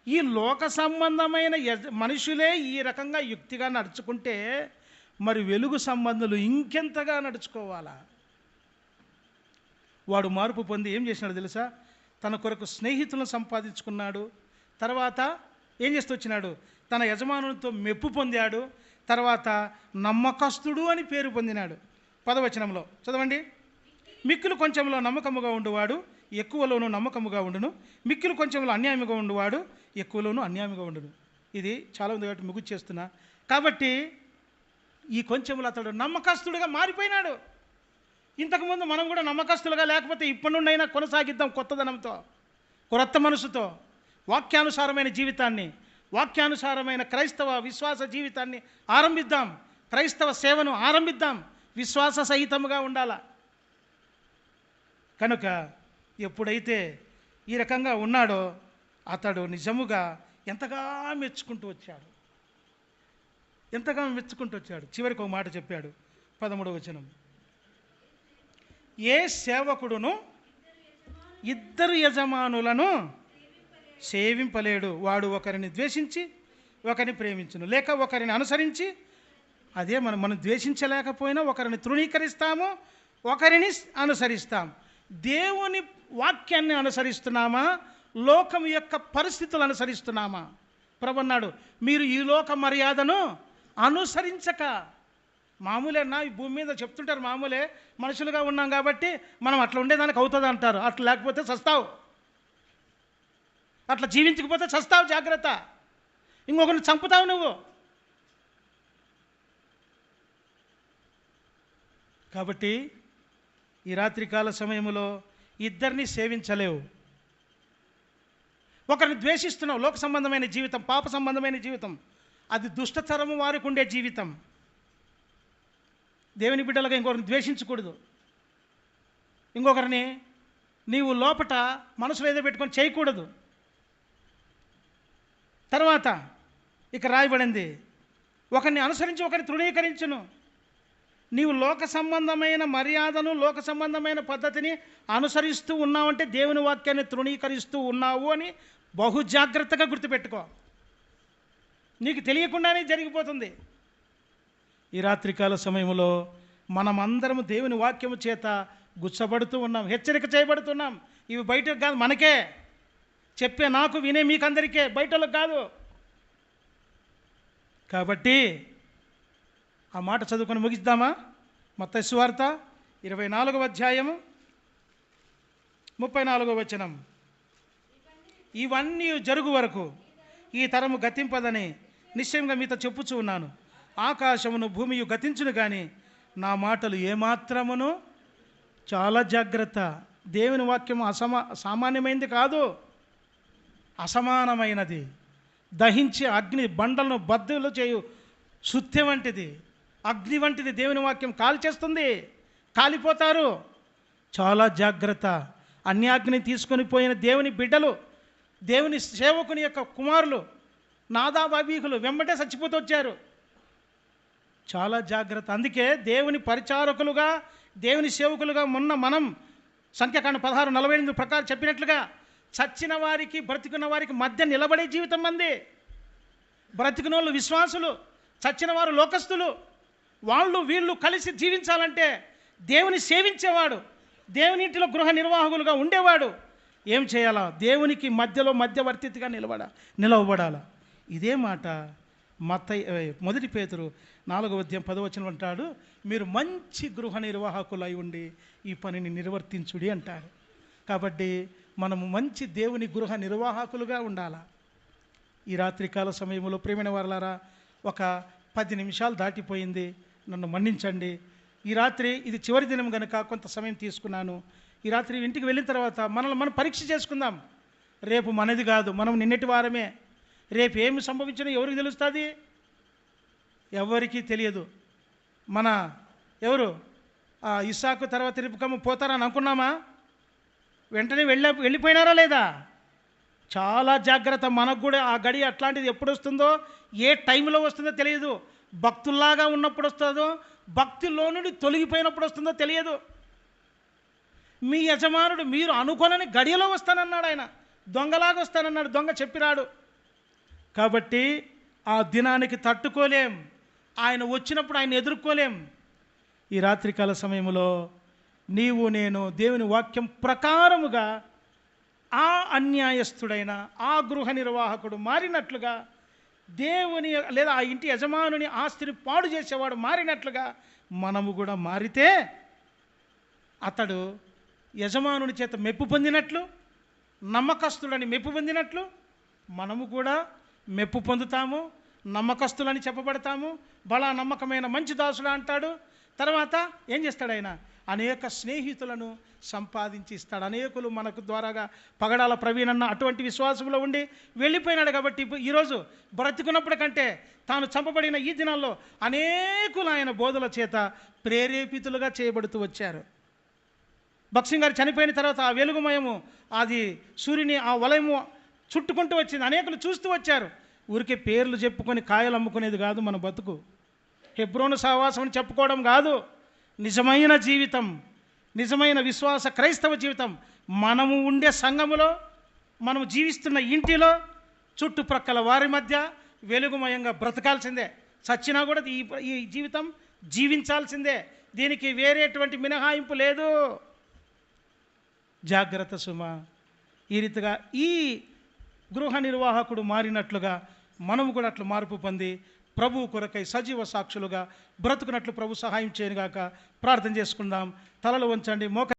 ఈ లోక సంబంధమైన మనుషులే ఈ రకంగా యుక్తిగా నడుచుకుంటే మరి వెలుగు సంబంధులు ఇంకెంతగా నడుచుకోవాలా? వాడు మార్పు పొంది ఏం చేసినాడు తెలుసా? తన కొరకు స్నేహితులను సంపాదించుకున్నాడు. తర్వాత ఏం చేస్తూ వచ్చినాడు? తన యజమానునితో మెప్పు పొందాడు. తర్వాత నమ్మకస్తుడు అని పేరు పొందినాడు. 10వ వచనంలో చదవండి. మిక్కిలి కొంచెంలో నమ్మకముగా ఉండువాడు ఎక్కువలోనూ నమ్మకముగా ఉండును, మిక్కిలి కొంచెంలో అన్యాయముగా ఉండువాడు ఎక్కువలోనూ అన్యాయముగా ఉండును. ఇది చాలా ఉంది కాబట్టి ముగ్గు చేస్తున్నా. కాబట్టి ఈ కొంచెంలో అతడు నమ్మకస్తుడుగా మారిపోయినాడు. ఇంతకుముందు మనం కూడా నమ్మకస్తులుగా లేకపోతే ఇప్పటి నుండి అయినా కొనసాగిద్దాం కొత్తదనంతో, కొత్త మనసుతో, వాక్యానుసారమైన జీవితాన్ని, వాక్యానుసారమైన క్రైస్తవ విశ్వాస జీవితాన్ని ఆరంభిద్దాం. క్రైస్తవ సేవను ఆరంభిద్దాం. విశ్వాస సహితముగా ఉండాల. కనుక ఎప్పుడైతే ఈ రకంగా ఉన్నాడో అతడు నిజముగా ఎంతగా మెచ్చుకుంటూ వచ్చాడు, ఎంతగా మెచ్చుకుంటూ వచ్చాడు. చివరికి ఒక మాట చెప్పాడు, 13వ వచనం. ఏ సేవకుడును ఇద్దరు యజమానులను సేవింపలేడు. వాడు ఒకరిని ద్వేషించి ఒకరిని ప్రేమించును, లేక ఒకరిని అనుసరించి, అదే మనం ద్వేషించలేకపోయినా ఒకరిని తృణీకరిస్తాము, ఒకరిని అనుసరిస్తాం. దేవుని వాక్యాన్ని అనుసరిస్తున్నామా, లోకం యొక్క పరిస్థితులు అనుసరిస్తున్నామా? ప్రభు అన్నాడు, మీరు ఈ లోక మర్యాదను అనుసరించక. మామూలేనా ఈ భూమి మీద చెప్తుంటారు, మామూలే మనుషులుగా ఉన్నాం కాబట్టి మనం అట్లా ఉండేదానికి అవుతుంది అంటారు. అట్లా లేకపోతే చస్తావు, అట్లా జీవించకపోతే చస్తావు, జాగ్రత్త. ఇంకొకరిని చంపుతావు నువ్వు. కాబట్టి ఈ రాత్రికాల సమయంలో ఇద్దరిని సేవించలేవు. ఒకరిని ద్వేషిస్తున్నావు, లోక సంబంధమైన జీవితం, పాప సంబంధమైన జీవితం, అది దుష్టతరము వారికి ఉండే జీవితం. దేవుని బిడ్డలుగా ఇంకొకరిని ద్వేషించకూడదు. ఇంకొకరిని నీవు లోపట మనసులో ఏదో పెట్టుకొని చేయకూడదు. తర్వాత ఇక రాయబడింది, ఒకరిని అనుసరించి ఒకరిని తృణీకరించును. నీవు లోక సంబంధమైన మర్యాదను, లోక సంబంధమైన పద్ధతిని అనుసరిస్తూ ఉన్నావంటే దేవుని వాక్యాన్ని తృణీకరిస్తూ ఉన్నావు అని బహు జాగ్రత్తగా గుర్తుపెట్టుకో. నీకు తెలియకుండానే జరిగిపోతుంది. ఈ రాత్రికాల సమయంలో మనమందరము దేవుని వాక్యము చేత గుచ్చబడుతూ ఉన్నాం, హెచ్చరిక చేయబడుతున్నాం. ఇవి బయటకు కాదు, మనకే చెప్పే, నాకు వినే మీకందరికే, బయటలకు కాదు. కాబట్టి ఆ మాట చదువుకొని ముగిద్దామా? మత్తయి సువార్త 24వ అధ్యాయము 34వ వచనం. ఇవన్నీ జరుగు వరకు ఈ తరము గతింపదని నిశ్చయంగా మీతో చెప్పుచూ ఉన్నాను. ఆకాశమును భూమియు గతించును కానీ నా మాటలు ఏమాత్రమును, చాలా జాగ్రత్త, దేవుని వాక్యము సామాన్యమైనది కాదు, అసమానమైనది. దహించి అగ్ని బండలను బద్దలు చేయు సుత్తి వంటిది, అగ్ని వంటిది. దేవుని వాక్యం కాల్చేస్తుంది, కాలిపోతారు. చాలా జాగ్రత్త. అన్యాగ్ని తీసుకొని పోయిన దేవుని బిడ్డలు, దేవుని సేవకుని యొక్క కుమారులు, నాదాబు అబీహులు వెంబటే చచ్చిపోతూ వచ్చారు. చాలా జాగ్రత్త. అందుకే దేవుని పరిచారకులుగా, దేవుని సేవకులుగా మనం సంఖ్యాకాండం 16:48 ప్రకారం చెప్పినట్లుగా చచ్చిన వారికి బ్రతికున్న వారికి మధ్య నిలబడే జీవితం మంది. బ్రతికిన వాళ్ళు విశ్వాసులు, చచ్చిన వారు లోకస్తులు. వాళ్ళు వీళ్ళు కలిసి జీవించాలంటే దేవుని సేవించేవాడు, దేవుని ఇంటిలో గృహ నిర్వాహకులుగా ఉండేవాడు ఏం చేయాలా? దేవునికి మధ్యలో మధ్యవర్తిగా నిలవబడాలా. ఇదే మాట మొదటి పేతురు 4వ అధ్యాయం 10వ వచనం అంటాడు, మీరు మంచి గృహ నిర్వాహకులై ఉండి ఈ పనిని నిర్వర్తించుడి అంటారు. కాబట్టి మనము మంచి దేవుని గృహ నిర్వాహకులుగా ఉండాలా. ఈ రాత్రికాల సమయంలో ప్రియమైన వారలారా, ఒక 10 నిమిషాలు దాటిపోయింది, నన్ను మన్నించండి. ఈ రాత్రి ఇది చివరి దినం కనుక కొంత సమయం తీసుకున్నాను. ఈ రాత్రి ఇంటికి వెళ్ళిన తర్వాత మనం పరీక్ష చేసుకుందాం. రేపు మనది కాదు, మనం నిన్నటి వారమే. రేపు ఏమి సంభవించినా ఎవరికి తెలుస్తుంది? ఎవరికీ తెలియదు. మన ఎవరు ఇస్సాకు తర్వాత రిబ్కాము పోతారని అనుకున్నామా? వెంటనే వెళ్ళిపోయినారా లేదా? చాలా జాగ్రత్త. మనకు కూడా ఆ గడి అట్లాంటిది ఎప్పుడు వస్తుందో, ఏ టైంలో వస్తుందో తెలియదు. భక్తుల్లాగా ఉన్నప్పుడు వస్తుందో, భక్తిలో నుండి తొలగిపోయినప్పుడు వస్తుందో తెలియదు. మీ యజమానుడు మీరు అనుకోనని గడియలో వస్తానన్నాడు. ఆయన దొంగలాగా వస్తానన్నాడు. దొంగ చెప్పిరాడు. కాబట్టి ఆ దినానికి తట్టుకోలేం. ఆయన వచ్చినప్పుడు ఆయన ఎదుర్కోలేం. ఈ రాత్రికాల సమయంలో నీవు నేను దేవుని వాక్యం ప్రకారముగా ఆ అన్యాయస్తుడైన ఆ గృహ నిర్వాహకుడు మారినట్లుగా, దేవుని లేదా ఆ ఇంటి యజమానుని ఆస్తిని పాడు చేసేవాడు మారినట్లుగా మనము కూడా మారితే అతడు యజమానుని చేత మెప్పు పొందినట్లు, నమ్మకస్తులని మెప్పు పొందినట్లు మనము కూడా మెప్పు పొందుతాము, నమ్మకస్తులని చెప్పబడతాము. బలా నమ్మకమైన మంచి దాసుడు అంటాడు. తర్వాత ఏం చేస్తాడు? ఆయన అనేక స్నేహితులను సంపాదించి ఇస్తాడు. అనేకులు మనకు ద్వారాగా పగడాల ప్రవీణ్ అన్న అటువంటి విశ్వాసంలో ఉండి వెళ్ళిపోయినాడు. కాబట్టి ఈరోజు బ్రతికున్నప్పటి కంటే తాను చంపబడిన ఈ దినాల్లో అనేకులు ఆయన బోధల చేత ప్రేరేపితులుగా చేయబడుతూ వచ్చారు. భక్సింగ్ గారు చనిపోయిన తర్వాత ఆ వెలుగుమయము, అది సూర్యుని ఆ వలయము చుట్టుకుంటూ వచ్చింది. అనేకులు చూస్తూ వచ్చారు. ఊరికే పేర్లు చెప్పుకొని కాయలు అమ్ముకునేది కాదు మన బతుకు. హెబ్రోను సహవాసం అని చెప్పుకోవడం కాదు. నిజమైన జీవితం, నిజమైన విశ్వాస క్రైస్తవ జీవితం మనము ఉండే సంఘములో, మనము జీవిస్తున్న ఇంటిలో, చుట్టుప్రక్కల వారి మధ్య వెలుగుమయంగా బ్రతకాల్సిందే. చచ్చినా కూడా ఈ జీవితం జీవించాల్సిందే. దీనికి వేరేటువంటి మినహాయింపు లేదు. జాగ్రత్త సుమా. ఈ రీతిగా ఈ గృహ నిర్వాహకుడు మారినట్లుగా మనము కూడా అట్లు మార్పు పొంది ప్రభువు కొరకై సజీవ సాక్షులుగా బ్రతుకున్నట్లు ప్రభు సహాయం చేయనుగాక. ప్రార్థన చేసుకుందాం. తలలు వంచండి.